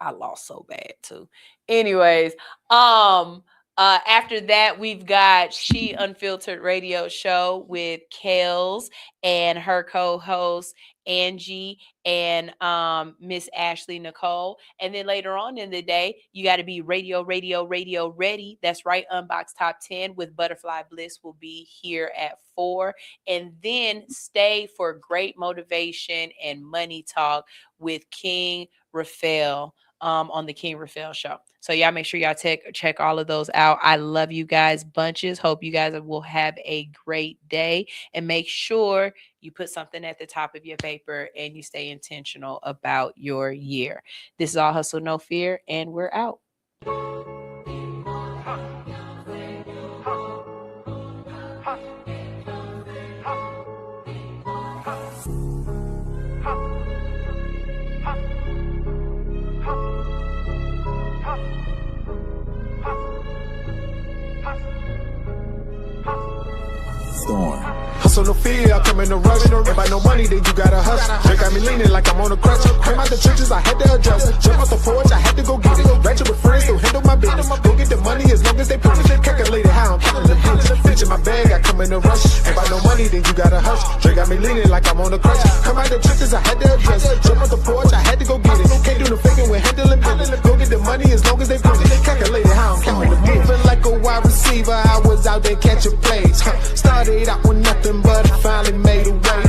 I lost so bad too. Anyways, after that, we've got She Unfiltered Radio Show with Kels and her co-host Angie and Miss Ashley Nicole. And then later on in the day, you got to be radio ready. That's right. Unbox Top 10 with Butterfly Bliss will be here at 4. And then stay for great motivation and money talk with King Raphael on the King Raphael Show. So y'all make sure y'all check all of those out. I love you guys bunches. Hope you guys will have a great day, and make sure you put something at the top of your paper and you stay intentional about your year. This is All Hustle No Fear, and we're out.
Hustle no fear, I come in a rush. If I no money, then you gotta hush. They got me leaning like I'm on a crutch. Came out the trenches, I had to adjust. Jump off the porch, I had to go get it. Ratchet with friends, still handle my business. Go get the money as long as they put it. Calculated how I'm counting the digits. Bitch in my bag, I come in a rush. If I no money, then you gotta hush. They got me leaning like I'm on a crutch. Come out the trenches, I had to adjust. Jump off the porch, I had to go get it. Can't do no faking with handling business. Go get the money as long as they put it. Calculated how I'm counting the digits. Moving like a wide receiver, I was out there catching plays. Started out with nothing, but I finally made a way.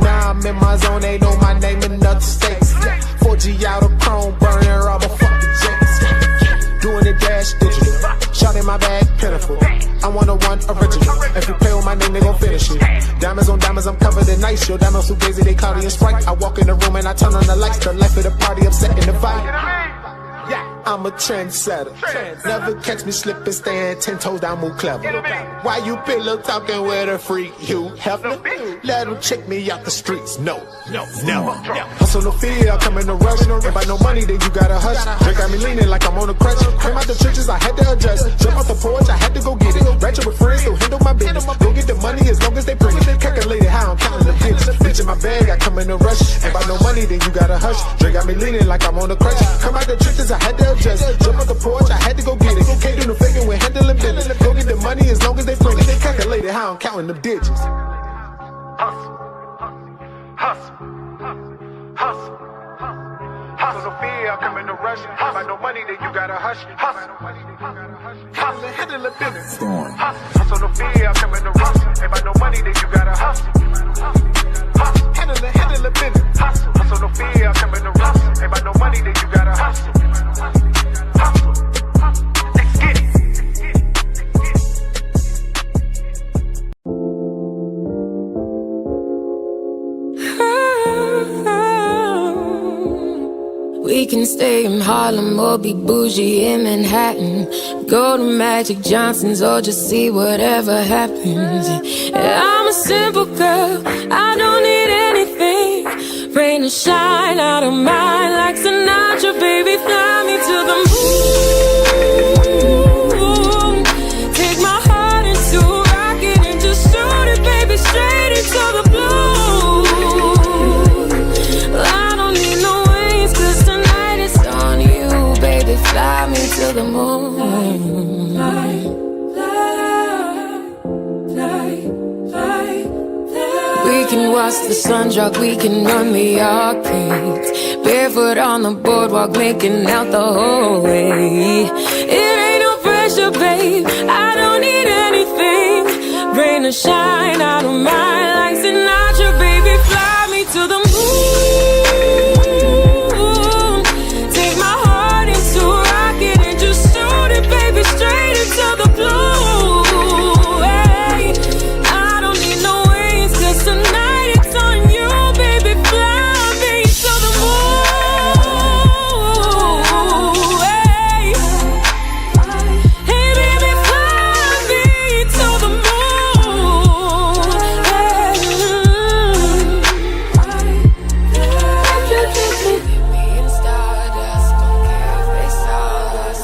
Now I'm in my zone, they know my name in other states. 4G out of chrome, burning rubber, fuck the jets. Doing it dash digital, shot in my bag, pitiful. I want a one original. If you play with my name, they gon' finish it. Diamonds on diamonds, I'm covered in ice. Your diamonds so crazy, they cloudy and Sprite. I walk in the room and I turn on the lights. The life of the party, I'm setting the vibe. I'm a trendsetter. Never catch me slipping, staying 10 toes down, move clever. Why you pillow talking with a freak, you Hefner? Let them check me out the streets. No. Hustle no fear, I come in a rush. If I no money, then you gotta hush. They got me leaning like I'm on a crutch. Came out the trenches, I had to adjust. Jump off the porch, I had to go get it. Ratchet with friends, still handle my business. Go get the money as long as they bring it. Calculated how I'm counting the digits. Bitch in my bag, I come in a rush. If I no money, then you gotta hush. They got me leaning like I'm on a crutch. Come out the trenches, I had to adjust. Jump off the porch, I had to go get it. Can't do no faking with handling business. Go get the money as long as they bring it. Calculated how I'm counting the digits. Hustle no fear, I come in a rush. If I no money, then you gotta hush. Handle the business. Hustle no fear, I come in a rush. If I no money, then you gotta hush. Handle the business. Hustle no fear, I come in a rush. If I no money, then you gotta hush. Let's get it.
We can stay in Harlem or be bougie in Manhattan. Go to Magic Johnson's or just see whatever happens. Yeah, I'm a simple girl, I don't need anything. Rain or shine, I don't mind. Like Sinatra, baby, fly me to the moon. Take my heart into a rocket and just shoot it, baby, straight into the blue. Fly me to the moon. We can watch the sun drop, we can run the arcades. Barefoot on the boardwalk, making out the whole way. It ain't no pressure, babe, I don't need anything. Rain or shine, I don't mind. Like Sinatra, baby, fly me to the moon. Straight into the blue. Hey, I don't need no wings, 'cause tonight it's on you, baby. Fly me to the moon. Hey, hey, baby, fly me to the moon. Hey, give me in stardust, don't care if they saw us.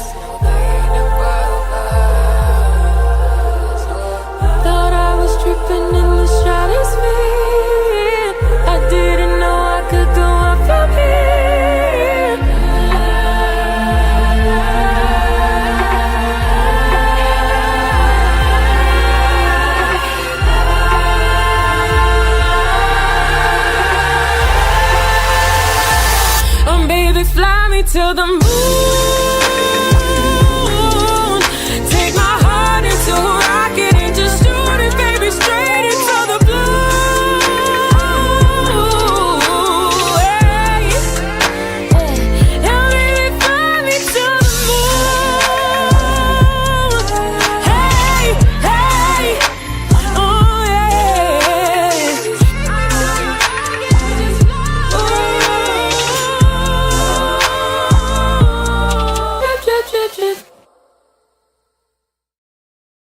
Tripping in the stratosphere, I didn't know I could go up from here. Baby, fly me to the moon.